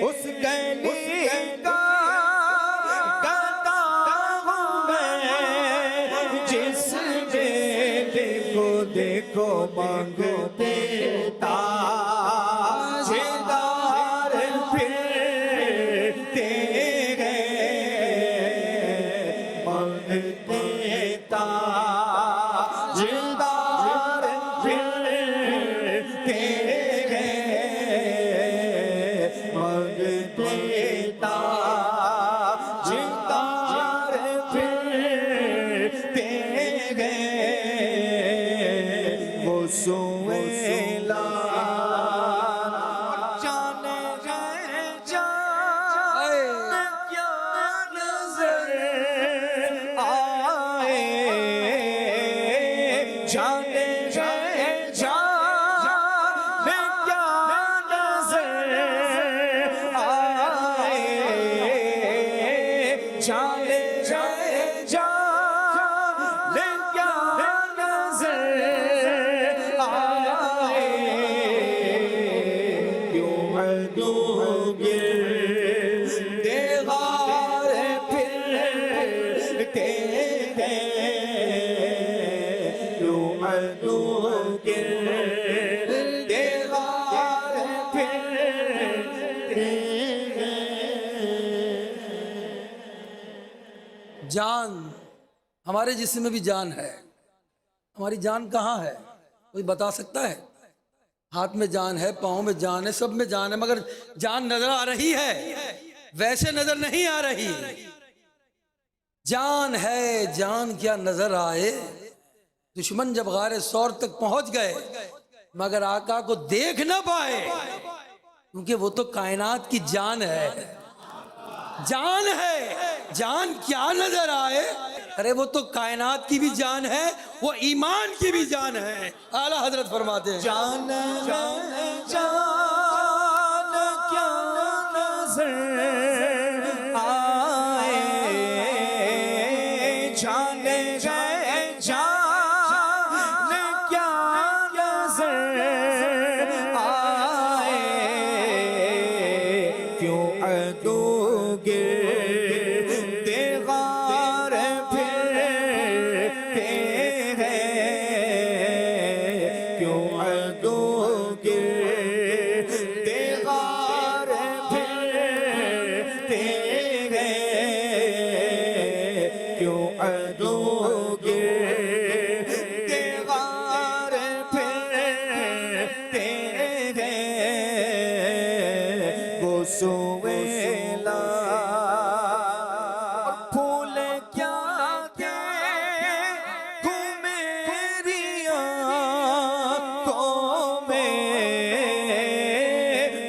اس گلی کا نام جس میں، دیکھو دیکھو مانگتے تاجدار پھرتے ہیں، مانگتے تاجدار پھرتے ہیں، مانگتے تاجدار پھرتے ہیں، وہ سویلا جانے گئے جان کیا نظر آئے، جانے گئے جان کیا نظر آئے، جانے گئے جان کیا نظر آئے، کیوں مردوں گرد غار پھرتے ہیں، کیوں مردوں گرد غار پھرتے ہیں۔ جان، ہمارے جسم میں بھی جان ہے، ہماری جان کہاں ہے؟ کوئی بتا سکتا ہے؟ ہاتھ میں جان ہے، پاؤں میں جان ہے، سب میں جان ہے، مگر جان نظر آ رہی ہے؟ ویسے نظر نہیں آ رہی۔ جان ہے، جان کیا نظر آئے؟ دشمن جب غار ثور تک پہنچ گئے مگر آقا کو دیکھ نہ پائے، کیونکہ وہ تو کائنات کی جان ہے۔ جان ہے، جان کیا نظر آئے؟ ارے وہ تو کائنات کی بھی جان ہے، وہ ایمان کی بھی جان ہے۔ اعلیٰ حضرت فرماتے ہیں جان جان کیا نظر آئے، جان جان کیا نظر آئے، کیوں عدو گرد غار پھرتے ہیں، کیوں عدو گرد غار پھرتے ہیں، کیوں عدو گرد غار پھرتے ہیں، وہ سویلا پھول کیا کہ میری آنکھوں میں،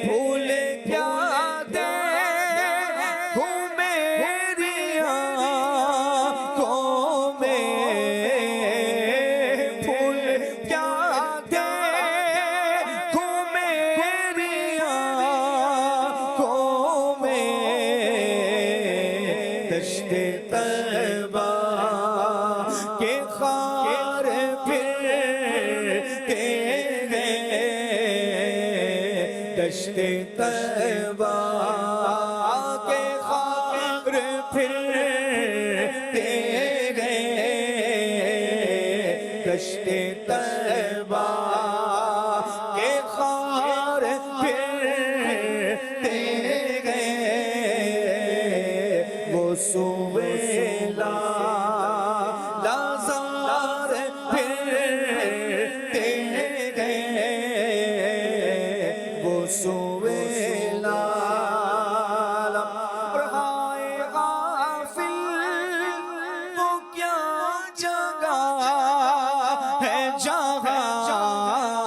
پھول کیا دے میری آنکھوں میں، پھول کیا دے میری آنکھوں میں، دشت طیبہ کے خار پھرتے ہیں، دشت طیبہ کے خار پھرتے ہیں، دشت طیبہ کے خار پھرتے ہیں، وہ سویلا لازار پھرتے ہیں، وہ سویلا رہائے غافل وہ کیا جگہ ہے جہاں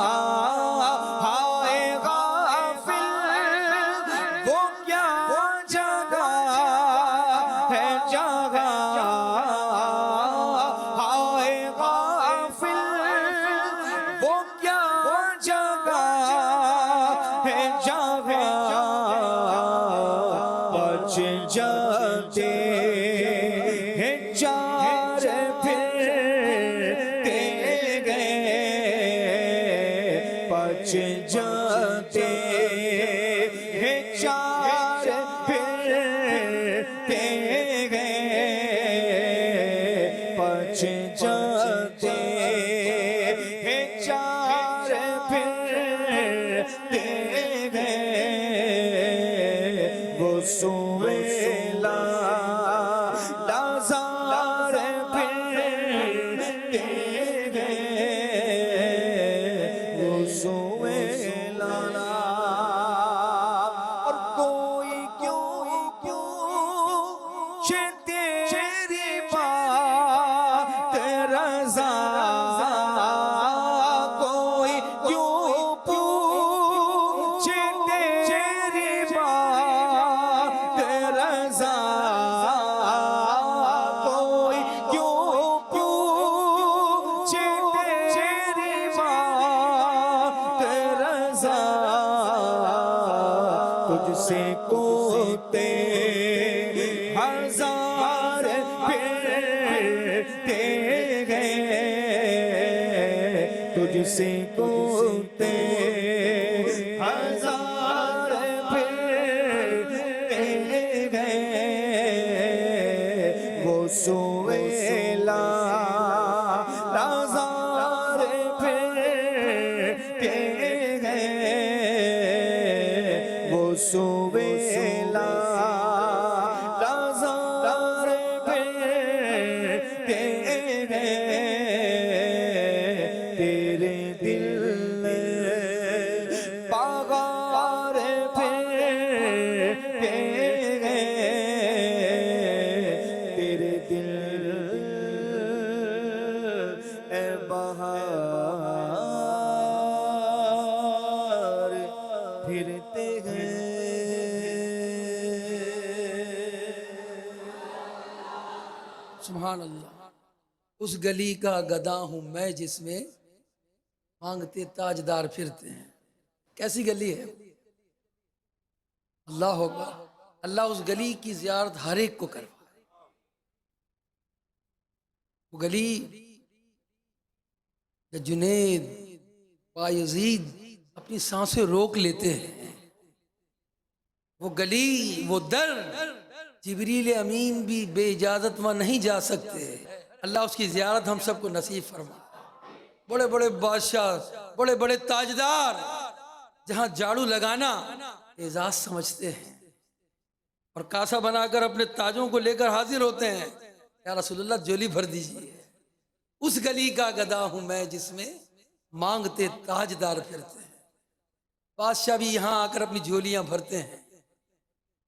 جاتے ہیں چار پھرتے گئے پچ جاتے ہیں چار پھرتے گئے وہ سویلا لازار پھرتے گئے وہ سویلا اور کوئی کیوں تیری بات رضا کوئی کیوں پوچھے تیری بات رضا کوئی کیوں پوچھے تیری بات رضا تجھ سے کوتے ہزار پھرتے گئے تجھ سے کوتے ہزار پھرتے گئے وہ سویلا لازار پھرتے گئے وہ سویلا لازار پھرتے گئے تیرے دل پاغار پھرتے گئے تیرے دل اے بہار پھرتے گئے سبحان اللہ. اس گلی کا گدا ہوں میں جس میں مانگتے تاجدار پھرتے ہیں. کیسی گلی ہے؟ اللہ ہوگا اللہ اس گلی کی زیارت ہر ایک کو کروائے. وہ گلی جنید بایزید اپنی سانسیں روک لیتے ہیں. وہ گلی وہ در جبریل امین بھی بے اجازت وہاں نہیں جا سکتے. اللہ اس کی زیارت ہم سب کو نصیب فرما. بڑے بڑے بادشاہ بڑے بڑے تاجدار جہاں جھاڑو لگانا اعزاز سمجھتے ہیں اور کاسا بنا کر اپنے تاجوں کو لے کر حاضر ہوتے ہیں. یا رسول اللہ جولی بھر دیجیے. اس گلی کا گدا ہوں میں جس میں مانگتے تاجدار پھرتے ہیں. بادشاہ بھی یہاں آ کر اپنی جھولیاں بھرتے ہیں.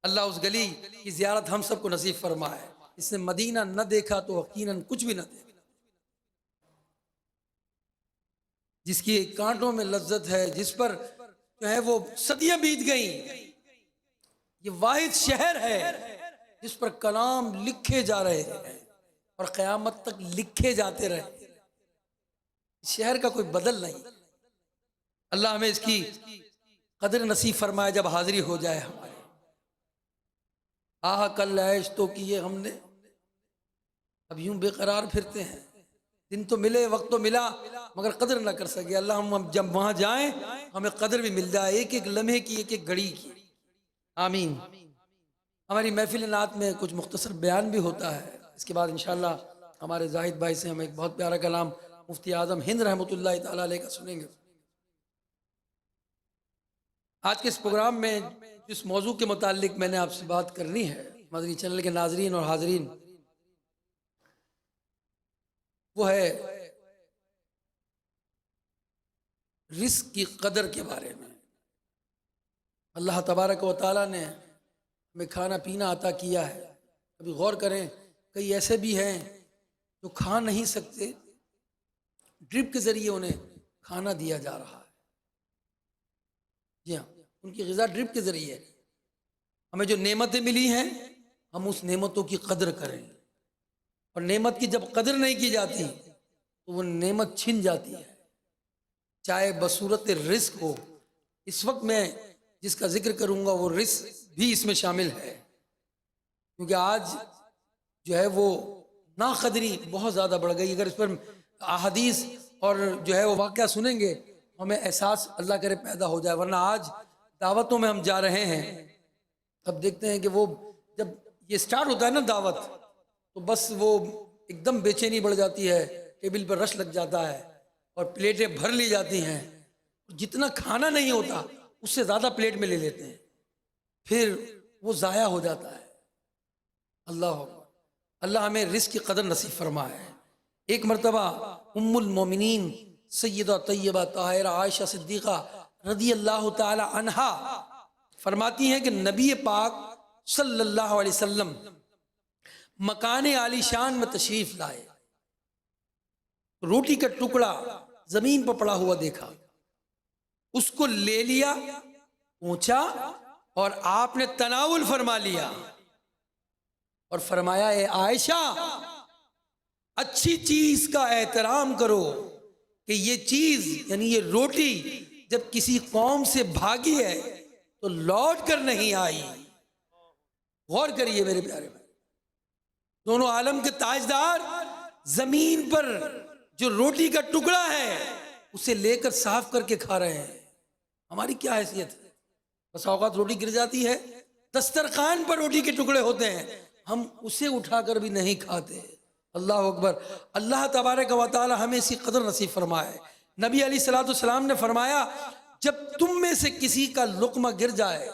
اللہ اس گلی کی زیارت ہم سب کو نصیب فرمائے. اس نے مدینہ نہ دیکھا تو یقیناً کچھ بھی نہ دیکھا. جس کی کانٹوں میں لذت ہے جس پر جو ہے وہ صدیاں بیت گئیں. یہ واحد شہر ہے جس پر کلام لکھے جا رہے ہیں اور قیامت تک لکھے جاتے رہے. شہر کا کوئی بدل نہیں. اللہ ہمیں اس کی قدر نصیب فرمائے جب حاضری ہو جائے ہمارے. کل عیش تو کیے ہم نے اب یوں بے قرار پھرتے ہیں. دن تو ملے وقت تو ملا مگر قدر نہ کر سکے. اللہ ہم جب وہاں جائیں ہمیں قدر بھی مل جائے ایک ایک لمحے کی ایک ایک گھڑی کی. آمین. ہماری محفل نعت میں کچھ مختصر بیان بھی ہوتا ہے. اس کے بعد انشاءاللہ ہمارے زاہد بھائی سے ہم ایک بہت پیارا کلام مفتی اعظم ہند رحمۃ اللہ تعالیٰ علیہ کا سنیں گے. آج کے اس پروگرام میں جس موضوع کے متعلق میں نے آپ سے بات کرنی ہے مدنی چینل کے ناظرین اور حاضرین وہ ہے رزق کی قدر کے بارے میں. اللہ تبارک و تعالیٰ نے ہمیں کھانا پینا عطا کیا ہے. ابھی غور کریں کئی ایسے بھی ہیں جو کھا نہیں سکتے ڈرپ کے ذریعے انہیں کھانا دیا جا رہا ہے. جی ہاں ان کی غذا ڈرپ کے ذریعے. ہمیں جو نعمتیں ملی ہیں ہم اس نعمتوں کی قدر کریں اور نعمت کی جب قدر نہیں کی جاتی تو وہ نعمت چھن جاتی ہے چاہے بصورت رزق ہو. اس وقت میں جس کا ذکر کروں گا وہ رزق بھی اس میں شامل ہے کیونکہ آج جو ہے وہ ناقدری بہت زیادہ بڑھ گئی. اگر اس پر احادیث اور جو ہے وہ واقعہ سنیں گے ہمیں احساس اللہ کرے پیدا ہو جائے، ورنہ آج دعوتوں میں ہم جا رہے ہیں، اب دیکھتے ہیں کہ وہ جب یہ سٹارٹ ہوتا ہے نا دعوت، تو بس وہ ایک دم بے چینی بڑھ جاتی ہے، ٹیبل پر رش لگ جاتا ہے اور پلیٹیں بھر لی جاتی ہیں، جتنا کھانا نہیں ہوتا اس سے زیادہ پلیٹ میں لے لیتے ہیں، پھر وہ ضائع ہو جاتا ہے۔ اللہ اکبر، اللہ ہمیں رزق کی قدر نصیب فرمائے۔ ایک مرتبہ ام المومنین سیدہ طیبہ طاہرہ عائشہ صدیقہ رضی اللہ تعالی عنہا فرماتی ہیں کہ نبی پاک صلی اللہ علیہ وسلم مکان عالی شان میں تشریف لائے، روٹی کا ٹکڑا زمین پر پڑا ہوا دیکھا، اس کو لے لیا، پہنچا اور آپ نے تناول فرما لیا اور فرمایا اے عائشہ اچھی چیز کا احترام کرو کہ یہ چیز یعنی یہ روٹی جب کسی قوم سے بھاگی ہے تو لوٹ کر نہیں آئی۔ غور کریے میرے پیارے بھائی، دونوں عالم کے تاجدار زمین پر جو روٹی کا ٹکڑا ہے اسے لے کر صاف کر کے کھا رہے ہیں، ہماری کیا حیثیت ہے؟ بس اوقات روٹی گر جاتی ہے، دسترخوان پر روٹی کے ٹکڑے ہوتے ہیں، ہم اسے اٹھا کر بھی نہیں کھاتے۔ اللہ اکبر، اللہ تبارک و تعالی ہمیں اسی قدر نصیب فرمائے۔ نبی علیہ الصلوۃ والسلام نے فرمایا جب تم میں سے کسی کا لقمہ گر جائے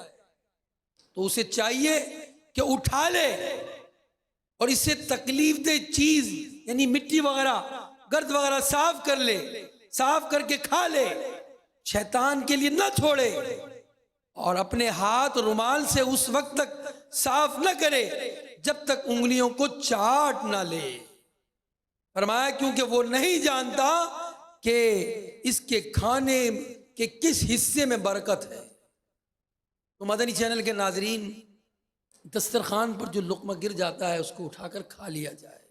تو اسے چاہیے کہ اٹھا لے اور اسے تکلیف دہ چیز یعنی مٹی وغیرہ گرد وغیرہ صاف کر لے، صاف کر کے کھا لے، شیطان کے لیے نہ چھوڑے، اور اپنے ہاتھ رومال سے اس وقت تک صاف نہ کرے جب تک انگلیوں کو چاٹ نہ لے۔ فرمایا کیونکہ وہ نہیں جانتا کہ اس کے کھانے کے کس حصے میں برکت ہے۔ تو مدنی چینل کے ناظرین، دسترخوان پر جو لقمہ گر جاتا ہے اس کو اٹھا کر کھا لیا جائے،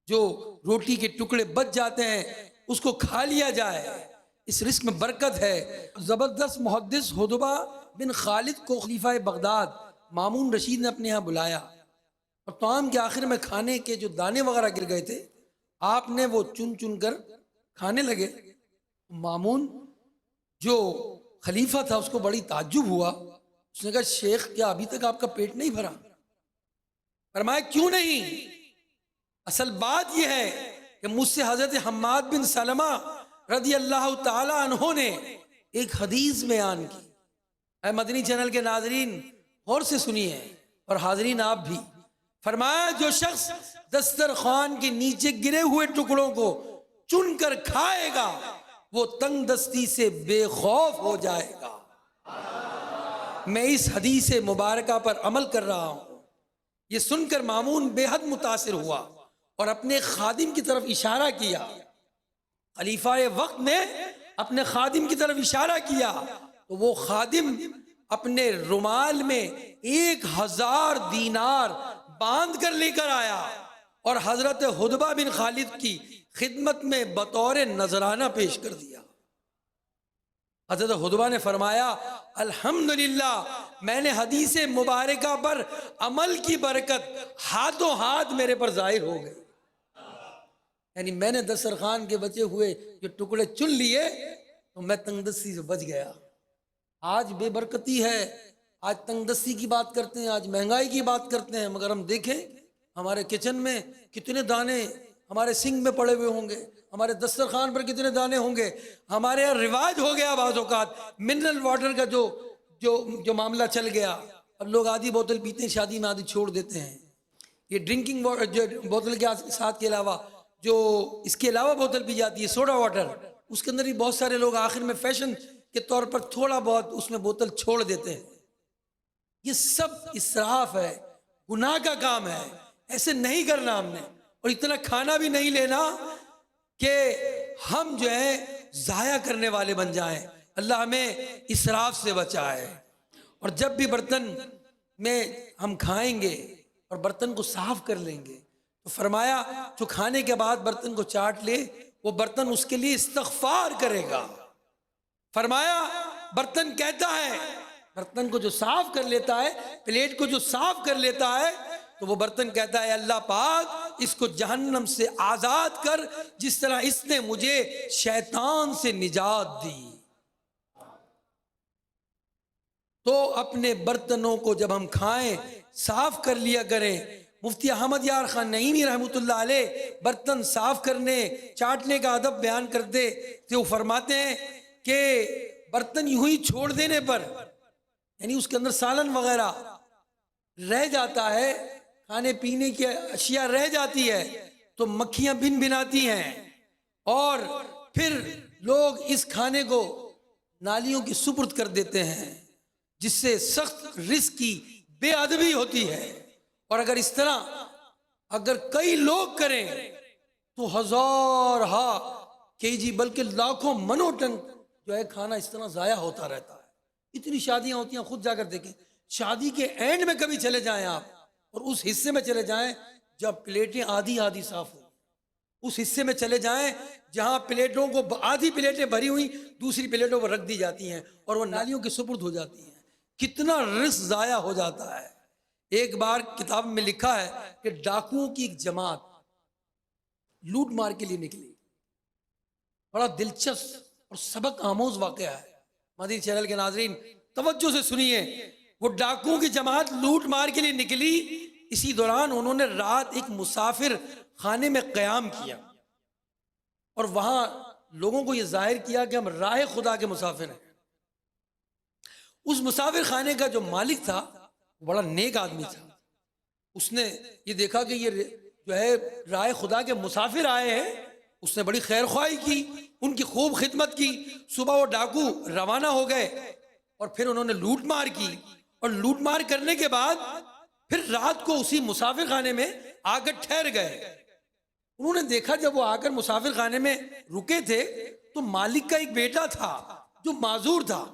جو روٹی کے ٹکڑے بچ جاتے ہیں اس کو کھا لیا جائے، اس رزق میں برکت ہے۔ زبردست محدث حدبہ بن خالد کو خلیفہ بغداد مامون رشید نے اپنے ہاں بلایا اور طعام کے آخر میں کھانے کے جو دانے وغیرہ گر گئے تھے آپ نے وہ چن چن کر کھانے لگے۔ مامون جو خلیفہ تھا اس کو بڑی تعجب ہوا، اس نے کہا شیخ کیا ابھی تک آپ کا پیٹ نہیں بھرا؟ فرمایا کیوں نہیں، اصل بات یہ ہے کہ مجھ سے حضرت حماد بن سلمہ رضی اللہ تعالی عنہ نے ایک حدیث بیان کی۔ اے مدنی چینل کے ناظرین غور سے سنیے اور حاضرین آپ بھی، فرمایا جو شخص دسترخوان کے نیچے گرے ہوئے ٹکڑوں کو چن کر کھائے گا وہ تنگ دستی سے بے خوف ہو جائے گا۔ میں اس حدیث مبارکہ پر عمل کر رہا ہوں۔ یہ سن کر مامون بے حد متاثر ہوا اور اپنے خادم کی طرف اشارہ کیا۔ خلیفہ وقت نے اپنے خادم کی طرف اشارہ کیا تو وہ خادم اپنے رومال میں 1000 دینار باندھ کر لے کر آیا اور حضرت حدبہ بن خالد کی خدمت میں بطور نذرانہ پیش کر دیا۔ حضرت حدبہ نے فرمایا الحمدللہ میں نے حدیث مبارکہ پر عمل کی برکت ہاتھوں ہاتھ میرے پر ظاہر ہو گئی، یعنی میں نے دسترخوان کے بچے ہوئے جو ٹکڑے چن لیے تو میں تنگ دستی سے بچ گیا۔ آج بے برکتی ہے، آج تنگ دستی کی بات کرتے ہیں، آج مہنگائی کی بات کرتے ہیں، مگر ہم دیکھیں ہمارے کچن میں کتنے دانے ہمارے سنک میں پڑے ہوئے ہوں گے، ہمارے دسترخوان پر کتنے دانے ہوں گے۔ ہمارے یہاں رواج ہو گیا بعض اوقات منرل واٹر کا جو معاملہ چل گیا، اب لوگ آدھی بوتل پیتے ہیں شادی میں، آدھی چھوڑ دیتے ہیں۔ یہ ڈرنکنگ جو بوتل کے ساتھ کے علاوہ جو اس کے علاوہ بوتل پی جاتی ہے سوڈا واٹر، اس کے اندر بھی بہت سارے لوگ آخر میں فیشن کے طور پر تھوڑا بہت اس میں بوتل چھوڑ دیتے ہیں۔ یہ سب اسراف ہے، گناہ کا کام ہے، ایسے نہیں کرنا ہم نے، اور اتنا کھانا بھی نہیں لینا کہ ہم جو ہیں ضائع کرنے والے بن جائیں۔ اللہ ہمیں اسراف سے بچائے۔ اور جب بھی برتن میں ہم کھائیں گے اور برتن کو صاف کر لیں گے تو فرمایا جو کھانے کے بعد برتن کو چاٹ لے وہ برتن اس کے لیے استغفار کرے گا۔ فرمایا برتن کہتا ہے، برتن کو جو صاف کر لیتا ہے، پلیٹ کو جو صاف کر لیتا ہے تو وہ برتن کہتا ہے اللہ پاک اس کو جہنم سے آزاد کر جس طرح اس نے مجھے شیطان سے نجات دی۔ تو اپنے برتنوں کو جب ہم کھائیں صاف کر لیا کریں۔ مفتی احمد یار خان نعیمی رحمۃ اللہ علیہ برتن صاف کرنے چاٹنے کا ادب بیان کرتے تھے، وہ فرماتے ہیں کہ برتن یوں ہی چھوڑ دینے پر، یعنی اس کے اندر سالن وغیرہ رہ جاتا ہے، کھانے پینے کی اشیاء رہ جاتی ہے تو مکھیاں بن بناتی ہیں، اور پھر لوگ اس کھانے کو نالیوں کی سپرد کر دیتے ہیں، جس سے سخت رزق کی بے ادبی ہوتی ہے۔ اور اگر اس طرح اگر کئی لوگ کریں تو ہزار کے جی بلکہ لاکھوں منو ٹن جو ہے کھانا اس طرح ضائع ہوتا رہتا ہے۔ اتنی شادیاں ہوتی ہیں، خود جا کر دیکھیں، شادی کے اینڈ میں کبھی چلے جائیں آپ اور اس حصے میں چلے جائیں جب پلیٹیں آدھی آدھی صاف ہوں، اس حصے میں چلے جائیں جہاں پلیٹوں کو آدھی پلیٹیں بھری ہوئی دوسری پلیٹوں پر رکھ دی جاتی ہیں اور وہ نالیوں کی سپرد ہو جاتی ہیں، کتنا رزق ضائع ہو جاتا ہے۔ ایک بار کتاب میں لکھا ہے کہ ڈاکوؤں کی ایک جماعت لوٹ مار کے لیے نکلی، بڑا دلچسپ اور سبق آموز واقعہ ہے، مدنی چینل کے ناظرین توجہ سے سنیے۔ وہ ڈاکوؤں کی جماعت لوٹ مار کے لیے نکلی، اسی دوران انہوں نے رات ایک مسافر خانے میں قیام کیا اور وہاں لوگوں کو یہ ظاہر کیا کہ ہم راہ خدا کے مسافر ہیں۔ اس مسافر خانے کا جو مالک تھا بڑا نیک آدمی تھا، اس نے یہ دیکھا کہ یہ جو ہے راہ خدا کے مسافر آئے ہیں، اس نے بڑی خیر خواہی کی، ان کی خوب خدمت کی۔ صبح وہ ڈاکو روانہ ہو گئے اور پھر انہوں نے لوٹ مار کی، اور لوٹ مار کرنے کے بعد پھر رات کو اسی مسافر خانے میں آ کر ٹھہر گئے۔ انہوں نے دیکھا جب وہ آ کر مسافر خانے میں رکے تھے تو مالک کا ایک بیٹا تھا جو معذور تھا،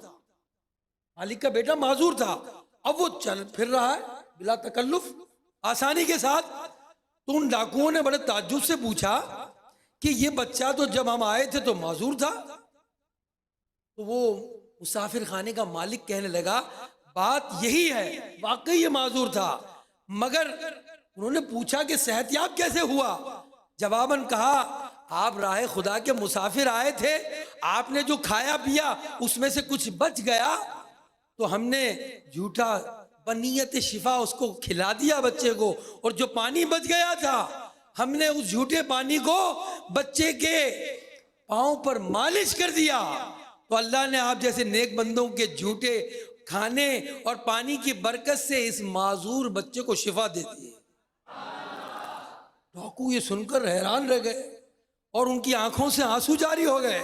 مالک کا بیٹا معذور تھا، اب وہ چل پھر رہا ہے بلا تکلف آسانی کے ساتھ۔ تو ان ڈاکوؤں نے بڑے تعجب سے پوچھا کہ یہ بچہ تو جب ہم آئے تھے تو معذور تھا۔ تو وہ مسافر خانے کا مالک کہنے لگا بات یہی ہے، واقعی یہ معذور تھا، مگر انہوں نے پوچھا کہ صحت یاب کیسے ہوا؟ جواباً کہا آپ راہ خدا کے مسافر آئے تھے، آپ نے جو کھایا پیا اس میں سے کچھ بچ گیا تو ہم نے جھوٹا بنیت شفا اس کو کھلا دیا بچے کو، اور جو پانی بچ گیا تھا ہم نے اس جھوٹے پانی کو بچے کے پاؤں پر مالش کر دیا، تو اللہ نے آپ جیسے نیک بندوں کے جھوٹے کھانے اور پانی کی برکت سے اس معذور بچے کو شفا دے دی۔ ڈاکو یہ سن کر حیران رہ گئے اور ان کی آنکھوں سے آنسو جاری ہو گئے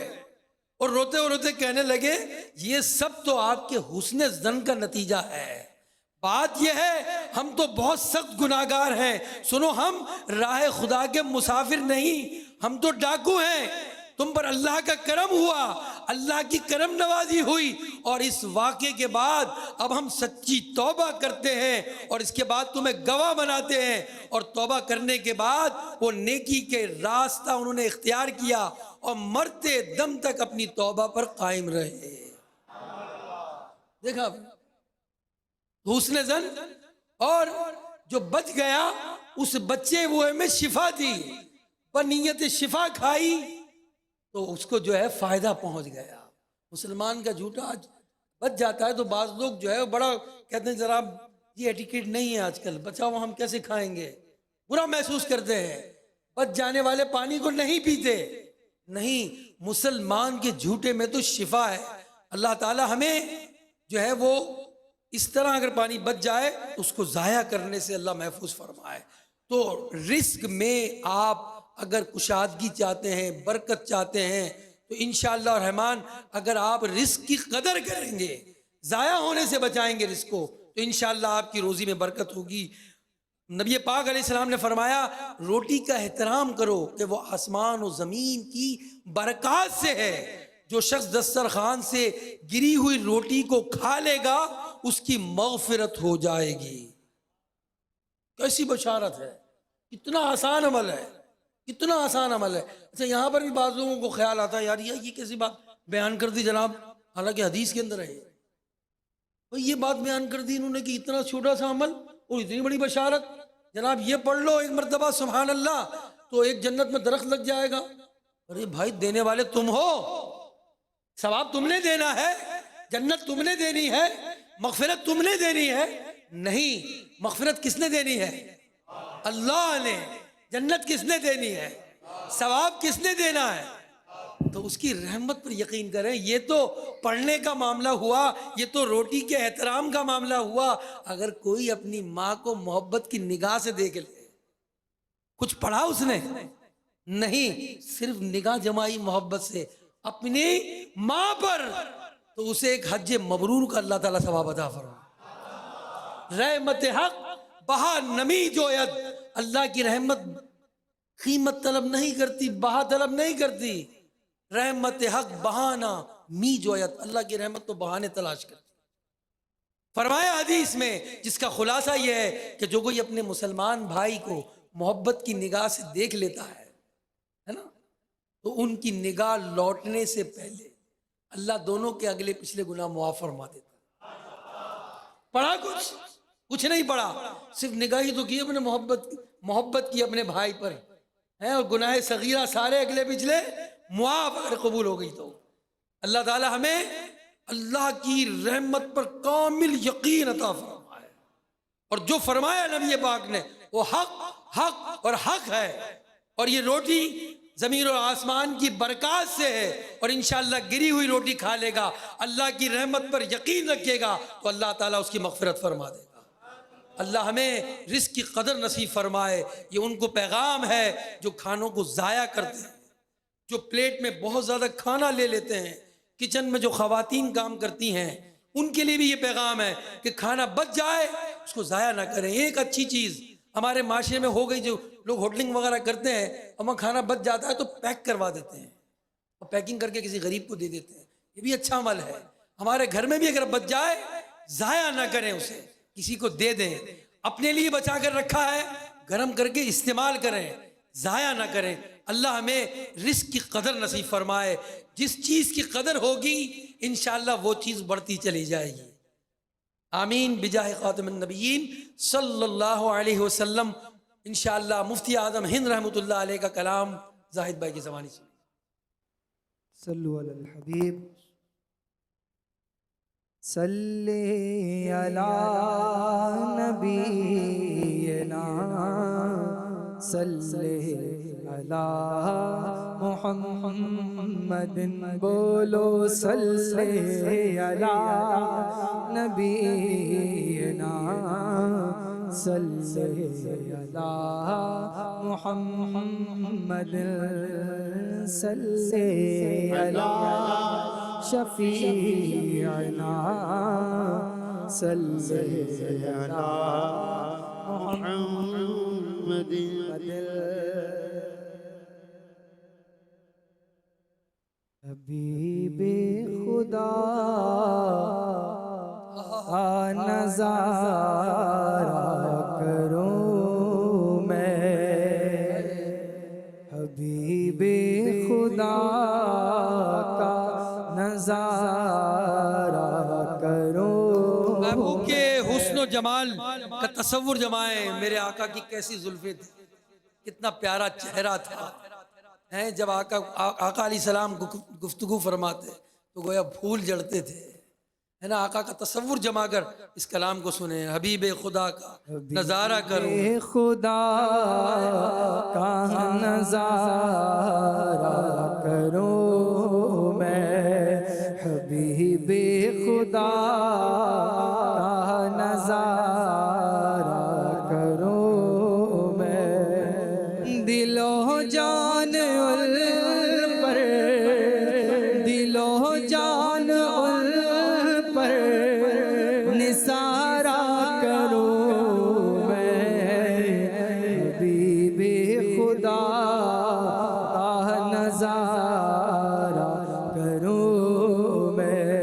اور روتے روتے کہنے لگے یہ سب تو آپ کے حسن ظن کا نتیجہ ہے، بات یہ ہے ہم تو بہت سخت گناہگار ہیں، سنو ہم راہ خدا کے مسافر نہیں، ہم تو ڈاکو ہیں، تم پر اللہ کا کرم ہوا، اللہ کی کرم نوازی ہوئی، اور اس واقعے کے بعد اب ہم سچی توبہ کرتے ہیں اور اس کے بعد تمہیں گواہ بناتے ہیں۔ اور توبہ کرنے کے بعد وہ نیکی کے راستہ انہوں نے اختیار کیا اور مرتے دم تک اپنی توبہ پر قائم رہے۔ دیکھا حسن ظن، اور جو بچ گیا اس بچے وہ میں شفا دی، بنیت شفا کھائی تو اس کو جو ہے فائدہ پہنچ گیا۔ مسلمان کا جھوٹا بچ جاتا ہے تو بعض لوگ جو ہے بڑا کہتے ہیں ذرا یہ ایٹیکیٹ نہیں ہے آج کل، بچاؤ ہم کیسے کھائیں گے، برا محسوس کرتے ہیں، بچ جانے والے پانی کو نہیں پیتے۔ نہیں، مسلمان کے جھوٹے میں تو شفا ہے۔ اللہ تعالی ہمیں جو ہے وہ اس طرح اگر پانی بچ جائے تو اس کو ضائع کرنے سے اللہ محفوظ فرمائے۔ تو رزق میں آپ اگر کشادگی چاہتے ہیں، برکت چاہتے ہیں تو انشاءاللہ الرحمن اگر آپ رزق کی قدر کریں گے، ضائع ہونے سے بچائیں گے رزق کو، تو انشاءاللہ آپ کی روزی میں برکت ہوگی۔ نبی پاک علیہ السلام نے فرمایا روٹی کا احترام کرو کہ وہ آسمان و زمین کی برکات سے ہے، جو شخص دسترخوان سے گری ہوئی روٹی کو کھا لے گا اس کی مغفرت ہو جائے گی۔ کیسی بشارت ہے، کتنا آسان عمل ہے، کتنا آسان عمل ہے۔ اچھا یہاں پر بھی بعض لوگوں کو خیال آتا ہے یار یہ کیسی بات بیان کر دی جناب، حالانکہ حدیث کے اندر ہے یہ بات بیان کر دی انہوں نے کہ اتنا چھوٹا سا عمل اور اتنی بڑی بشارت۔ جناب یہ پڑھ لو ایک مرتبہ سبحان اللہ تو ایک جنت میں درخت لگ جائے گا۔ ارے بھائی دینے والے تم ہو، ثواب تم نے دینا ہے، جنت تم نے دینی ہے، مغفرت تم نے دینی ہے؟ نہیں، مغفرت کس نے دینی ہے؟ اللہ نے۔ جنت کس نے دینی ہے؟ ثواب کس نے دینا ہے؟ تو اس کی رحمت پر یقین کریں۔ یہ تو پڑھنے کا معاملہ ہوا، یہ تو روٹی کے احترام کا معاملہ ہوا۔ اگر کوئی اپنی ماں کو محبت کی نگاہ سے دیکھ لے، کچھ پڑھا اس نے؟ نہیں، صرف نگاہ جمائی محبت سے اپنی ماں پر، تو اسے ایک حج مبرور کا اللہ تعالیٰ ثواب عطا فرمائے۔ رحمت حق بہا نمی جوید، اللہ کی رحمت قیمت طلب نہیں کرتی، بہا طلب نہیں کرتی۔ رحمت حق بہانا می جوید، اللہ کی رحمت تو بہانے تلاش کرتی۔ فرمایا حدیث میں، جس کا خلاصہ یہ ہے کہ جو کوئی اپنے مسلمان بھائی کو محبت کی نگاہ سے دیکھ لیتا ہے نا، تو ان کی نگاہ لوٹنے سے پہلے اللہ دونوں کے اگلے پچھلے گناہ معاف فرما دیتا۔ پڑھا کچھ نہیں پڑھا، صرف نگاہ ہی تو کی اپنے محبت کی اپنے بھائی پر ہے، اور گناہ صغیرہ سارے اگلے پچھلے معاف، اگر قبول ہو گئی تو اللہ تعالی ہمیں اللہ کی رحمت پر کامل یقین عطا فرمائے۔ اور جو فرمایا نبی پاک نے وہ حق اور حق ہے، اور یہ روٹی زمین اور آسمان کی برکات سے ہے، اور انشاءاللہ گری ہوئی روٹی کھا لے گا، اللہ کی رحمت پر یقین رکھے گا تو اللہ تعالیٰ اس کی مغفرت فرما دے گا۔ اللہ ہمیں رزق کی قدر نصیب فرمائے۔ یہ ان کو پیغام ہے جو کھانوں کو ضائع کرتے ہیں، جو پلیٹ میں بہت زیادہ کھانا لے لیتے ہیں، کچن میں جو خواتین کام کرتی ہیں، ان کے لیے بھی یہ پیغام ہے کہ کھانا بچ جائے اس کو ضائع نہ کریں۔ ایک اچھی چیز ہمارے معاشرے میں ہو گئی، جو لوگ ہوٹلنگ وغیرہ کرتے ہیں، اور کھانا بچ جاتا ہے تو پیک کروا دیتے ہیں، اور پیکنگ کر کے کسی غریب کو دے دیتے ہیں۔ یہ بھی اچھا عمل ہے۔ ہمارے گھر میں بھی اگر بچ جائے ضائع نہ کریں، اسے کسی کو دے دیں۔ اپنے لیے بچا کر رکھا ہے، گرم کر کے استعمال کریں، ضائع نہ کریں۔ اللہ ہمیں رزق کی قدر نصیب فرمائے۔ جس چیز کی قدر ہوگی انشاءاللہ وہ چیز بڑھتی چلی جائے گی۔ آمین بجاہ خاتم النبیین صلی اللہ علیہ وسلم۔ انشاءاللہ مفتی اعظم ہند رحمۃ اللہ علیہ کا کلام زاہد بھائی کی زبانی سے۔ صلو علی الحبیب صلی علی نبینا صلی علی محمد، بولو صلی علی نبینا صلی علی محمد، صلی علی شفیعنا صلی علی محمد۔ حبیب خدا نظارہ کروں میں، حبیب خدا کا نظارہ کروں۔ محبوب کے حسن و جمال کا تصور جمائیں، میرے آقا کی کیسی زلفیں تھی، کتنا پیارا چہرہ تھا۔ جب آقا علیہ السلام گفتگو فرماتے تو گویا پھول جڑتے تھے، ہے نا۔ آقا کا تصور جما کر اس کلام کو سنیں، حبیب خدا کا نظارہ کروں، خدا کا نظارہ کروں میں، حبیب خدا کا نظارہ کروں میں، دل و جان ان پر، دل و جان ان پر نثارہ کروں میں، حبیب خدا کا نظارہ کروں میں،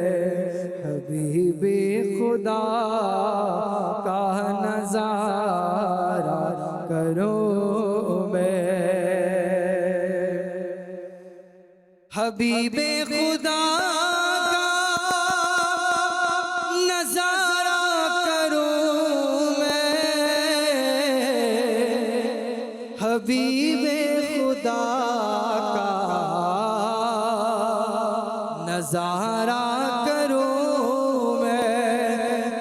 حبیب خدا کا نظارہ کروں میں، حبیب خدا کا نظارہ کروں میں، حبیب خدا کا نظارہ کروں میں،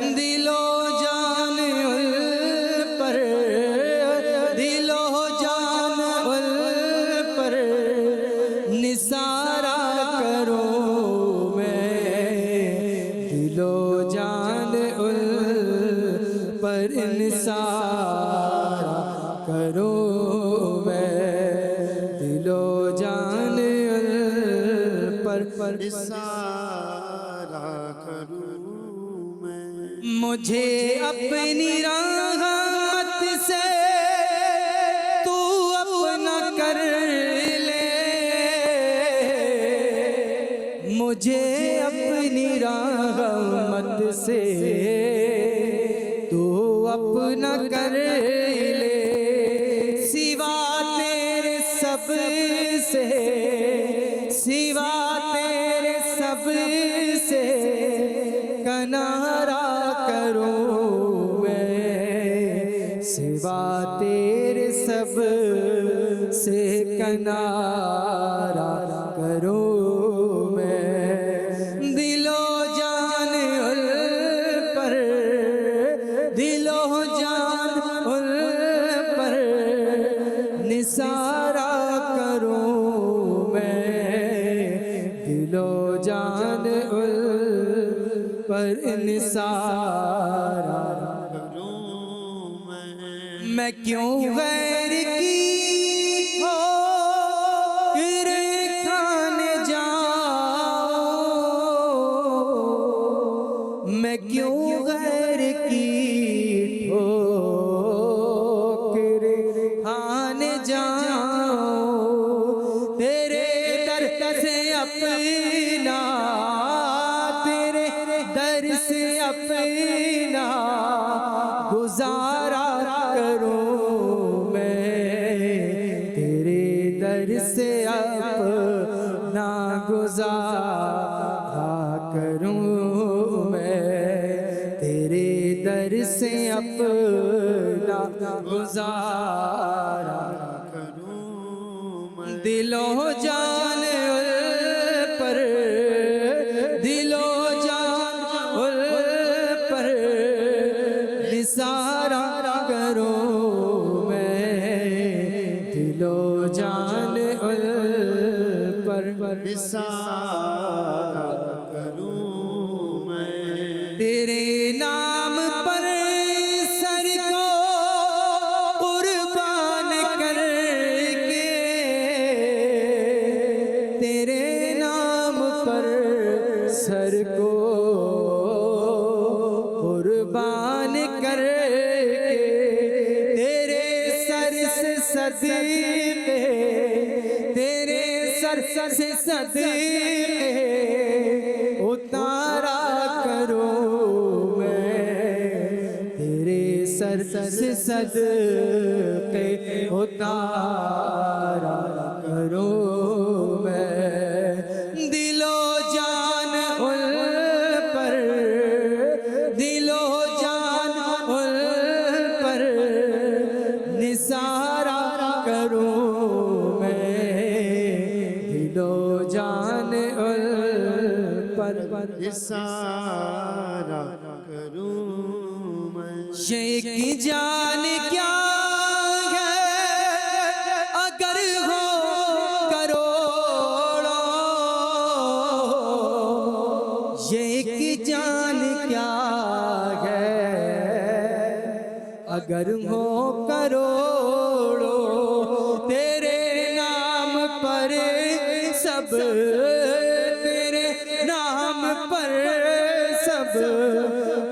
نثارا کروں میں مجھے اپنی رحمت سے تو اپنا کر لے، مجھے اپنی رحمت سے تو اپنا کر لے، سوا تیرے سب سے، سوا تیرے سب سے کنارہ کروں میں، سوا تیرے سب سے کنارہ کروں میں، دل و جان ال پر، دل و جان ال پر نثارہ کروں میں، دل و جان ال پر نثارہ کروں میں کیوں غیر کی ہو کھانے جاؤں، میں کیوں غیر کی ٹھوکر کھانے جاؤں، تیرے در سے اپنا، تیرے در سے اپنا گزارا کروں میں، تیرے در سے اپنا گزارا کروں میں، تیرے در سے اپنا گزارا کروں میں دل و جان ال پر، دل و جان ال پر نثارہ کروں میں، دل و جان ال پر نثارا کروں میں تیرے نام پر سر کو قربان کر کے، تیرے نام پر سر کو قربان کر کے، تیرے سر سے صدقے، تیرے سر سے صدقے اتارا کروں میں، تیرے سر سے صدقے اتارا کروں میں، دل و جان ال پر، دل و جان ال پر نثارہ کروں میں، دل و جان ال پر نثارا کروں میں یہ کی جان کیا ہے اگر ہو کروڑوں، یہ کی جان کیا ہے اگر ہو کروڑوں، تیرے نام پر سب، تیرے نام پر سب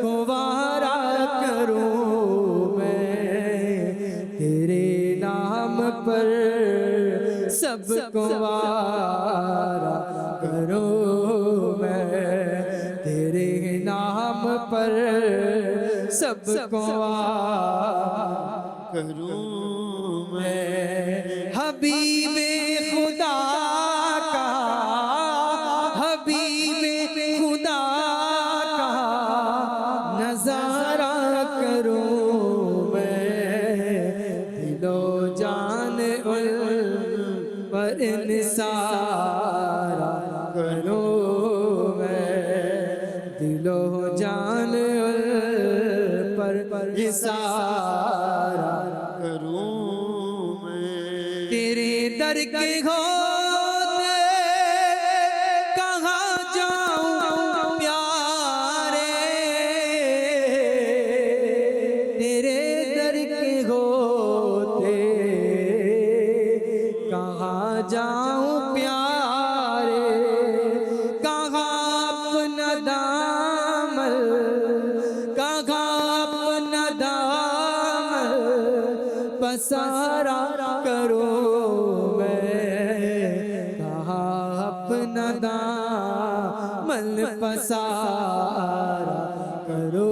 گوارا کروں میں، تیرے نام پر سب گوارا کروں میں، تیرے نام پر سب گوارا کروں میں حبیب خدا کا، حبیب خدا کا نظارہ کروں میں، دل و جان ال پر نثارہ کروں میں، دل و جان ال پر نثارہ کروں میں تیرے در کے ہوتے کہاں جاؤں پیارے، تیرے در کے ہوتے کہاں جاؤں پیارے، اپنا دامن پسارا کرو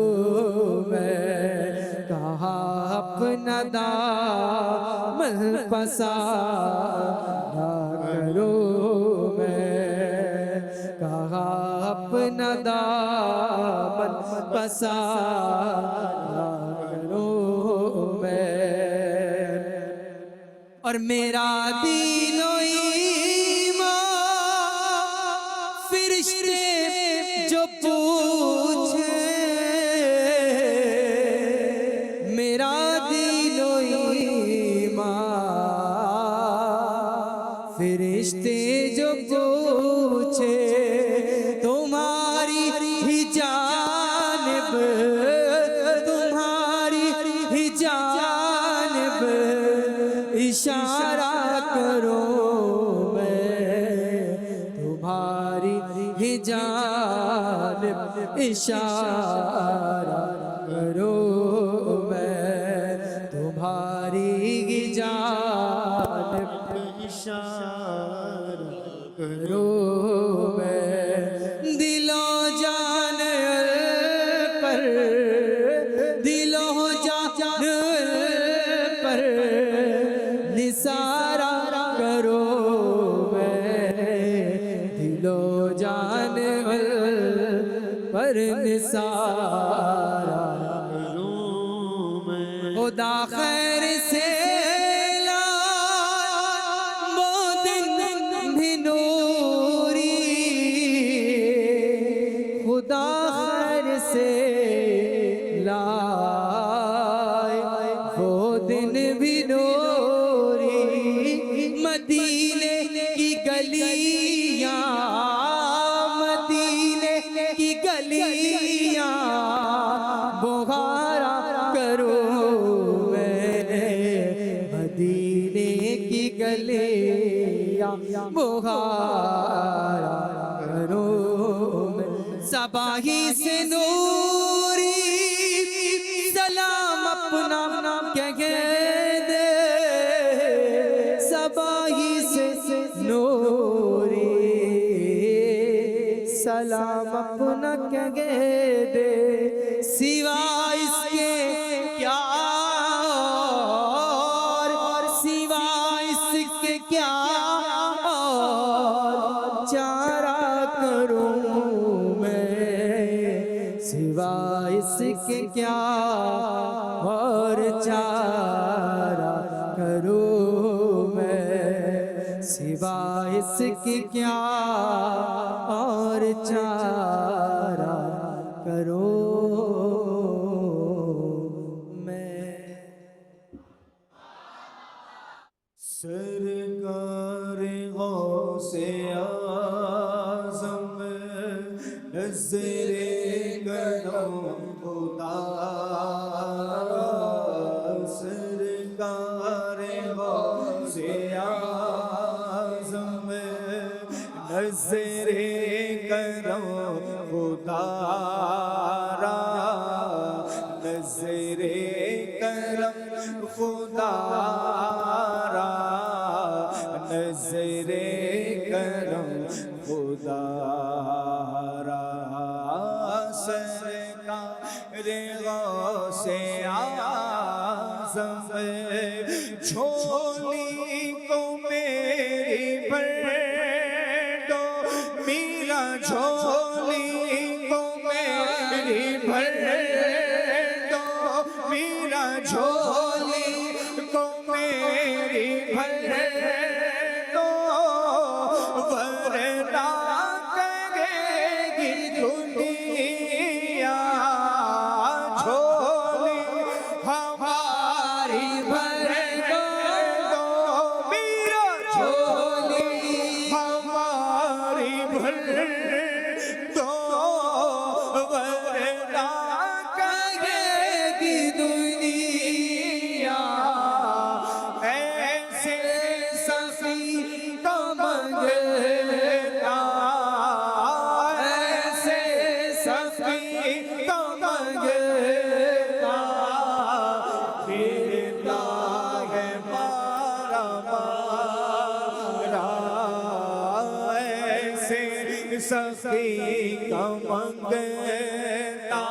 میں کہا اپنا دامن پسارا کرو میں کہا اپنا دامن پسارا کرو میں اور میرا دین و ایمان فرشتے جو پوچھے میرا دین و ایمان فرشتے جو پوچھے تمہاری ہی جانب اشارہ کرو میں تمہاری ہی جانب اشارہ کرو میں تمہاری ہی جانب اشارہ کرو میں دل و جان پر دل و جان پر نثارہ کرو میں دل و جان پر نثارہ کرو میں خدا خیر سے لائے وہ دن بھی نوری خدا خیر سے لائے وہ دن بھی نوری مدینے کی گلیاں مدینے کی گلیاں بہارا کرو میں مدینے کی گلیاں بہارا کرو میں صباحی سے نوری سلام اپنا کہہ دے صباحی سے نوری سلام اپنا کہہ دے سوائے اس کے کیا اور سوائے اس کے کیا اور چارہ کروں میں سوائے اس کے کیا اور چارہ کروں میں سوائے اس کے کیا اور چارہ کرو میں سرکار غوث اعظم نظر کرم خدا سرکار غوث اعظم نظر کرم خدا نظر کرم خدا نظر کرم خدا سرکار غوث اعظم جھولی کو میری بھر دو میرا جھولی کو میری بھر دو میرا جھولی کو میری بھر دو ورنہ کہے گی دنیا جھولی ہماری بھر دو میرا جھولی ہماری بھر دو ورنہ کہے گی دنیا سخی کا منگتا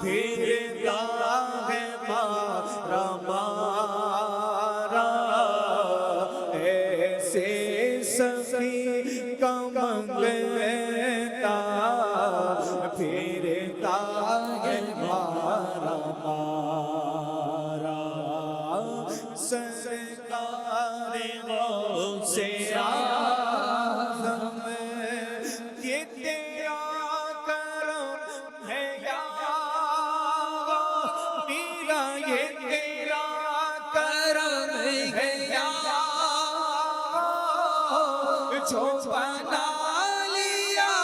پھرتا ہے مارا مارا، ایسے سخی کا منگتا پھرتا ہے مارا مارا، سرکار غوث اعظم یہ تیرا کرم ہے یا میرا، یہ تیرا کرم ہے یا جو بنا لیا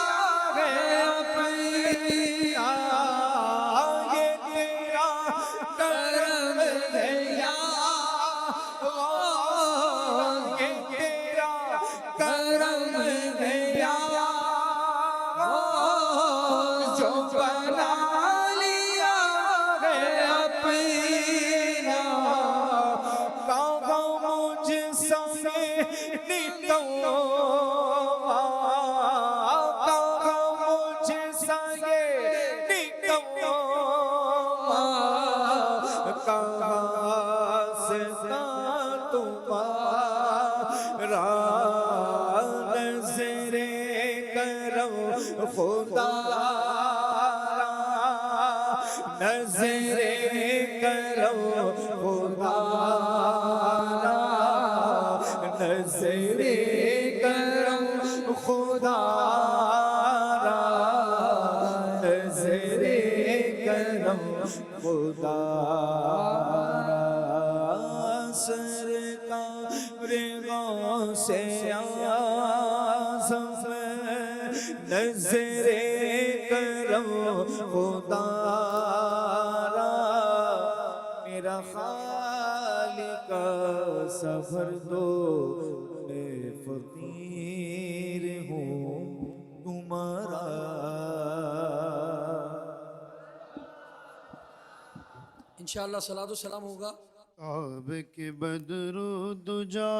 ہے اپنا، یہ تیرا کرم ہے یا یہ تیرا کرم ہے یا جو بنا لیا ہے اپنا، کہاں مجھ سے نکلو کہاں مجھ سے نکلو کہاں سے تمہارا نظر کرم خدا نظر کرم خدا نظر کرم خدا نظر کرم خدا، سرکار غوث اعظم نظر کرم خدا، میرا خالق سفر دو میں فقیر ہوں تمہارا، انشاءاللہ صلاۃ و سلام ہوگا۔ کعبے کے بدر و دجا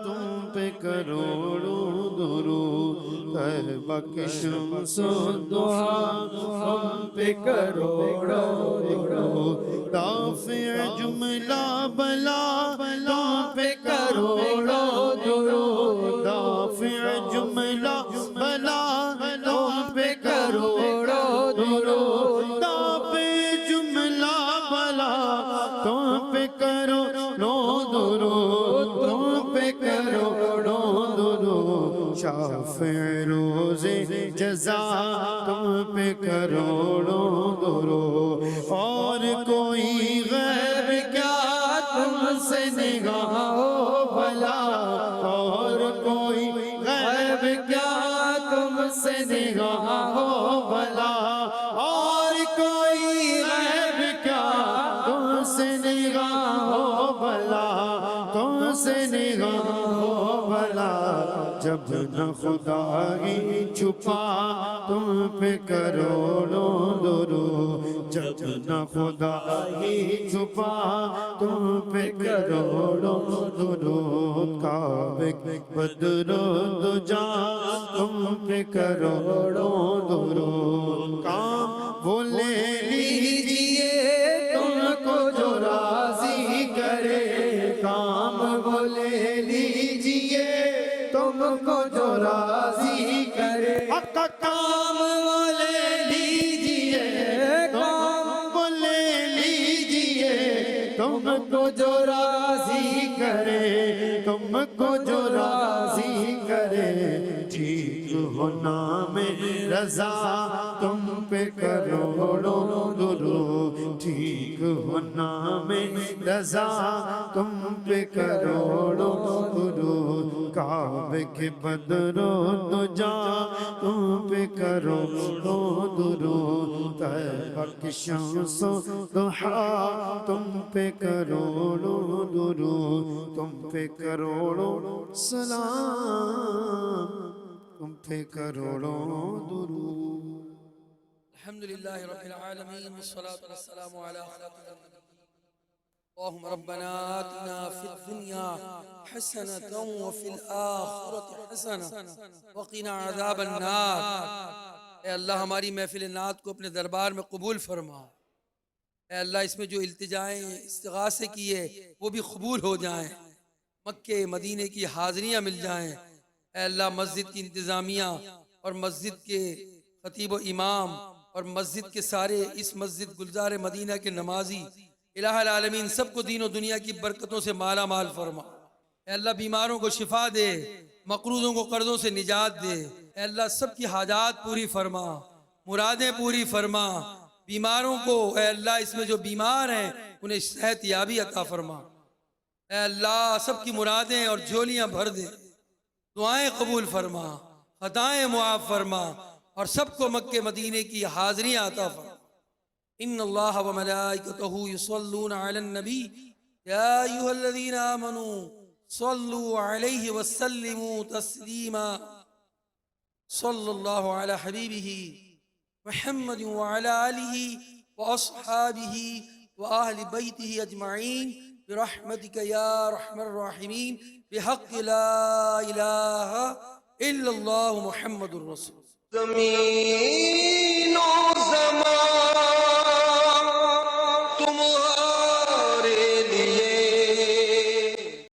تم پہ کروڑوں درود، طیبہ کی شمس و ضحا تم پہ کروڑوں درود، دافع جملہ بلا تم پہ کروڑوں درود، دافع جملہ بلا تم پہ کروڑوں درود، دافع جملہ بلا تم پہ کروڑوں درود، تم پہ کروڑوں درود، شافع روز جزا تم پہ کروڑوں درود، اور کوئی غیر کیا تم سے نگاہ ہو بھلا، اور کوئی غیب کیا تم سے نگاہ ہو بھلا، اور کوئی غیب کیا تم سے نگاہ ہو بھلا، تم سے نگاہ ہو بھلا، جب نہ خدا ہی چھپا تم پہ کروڑوں درود، جب نہ خدا ہی چھپا تم پہ کروڑوں درود، کعبے کے بدر و دجا تم پہ کروڑوں درود، کام وہ لے لیجئے تم کو جو راضی کرے، کام وہ لے لیجئے تم کو جو راضی کرے، کام وہ لے لیجئے، کام وہ لے لیجئے تم کو جو راضی کرے، تم کو جو راضی کرے، ٹھیک ہونا میں رضا تم پہ کروڑوں درود، ٹھیک ہونا میں رضا تم پہ کروڑوں درود، کعبے کے بدر و دجا تم پہ کروڑوں درود، طیبہ کی شمس و ضحا تم پہ کروڑوں درود، تم پہ کروڑوں سلام، تم پہ کروڑوں درود۔ الحمدللہ رب العالمین والصلاة والسلام علی خاتم النبیین اللهم ربنا آتنا في الدنيا حسنة وفي الآخرة حسنة وقنا عذاب النار۔ اے اللہ ہماری محفل نعت کو اپنے دربار میں قبول فرما۔ اے اللہ اس میں جو التجائیں استغاثے کیے وہ بھی قبول ہو جائیں، مکے مدینے کی حاضریاں مل جائیں۔ اے اللہ مسجد کی انتظامیہ اور مسجد کے خطیب و امام اور مسجد کے سارے اس مسجد گلزار مدینہ کے نمازی، الہ العالمین سب کو دین و دنیا کی برکتوں سے مالا مال فرما۔ اے اللہ بیماروں کو شفا دے، مقروضوں کو قرضوں سے نجات دے۔ اے اللہ سب کی حاجات پوری فرما، مرادیں پوری فرما۔ بیماروں کو اے اللہ اس میں جو بیمار ہیں انہیں صحت یابی عطا فرما۔ اے اللہ سب کی مرادیں اور جھولیاں بھر دے، دعائیں قبول فرما، خطائیں معاف فرما، اور سب کو مکے مدینے کی حاضریاں عطا فرما۔ ان اللہ و ملائکتہ یصلون علی النبی یا ایھا الذین آمنوا صلوا علیہ وسلموا تسلیما۔ صلی اللہ علی حبیبہ محمد وعلی آلہ واصحابہ واہل بیتہ اجمعین برحمتک یا ارحم الراحمین بحق لا الہ الا اللہ محمد الرسول۔ زمین و زمان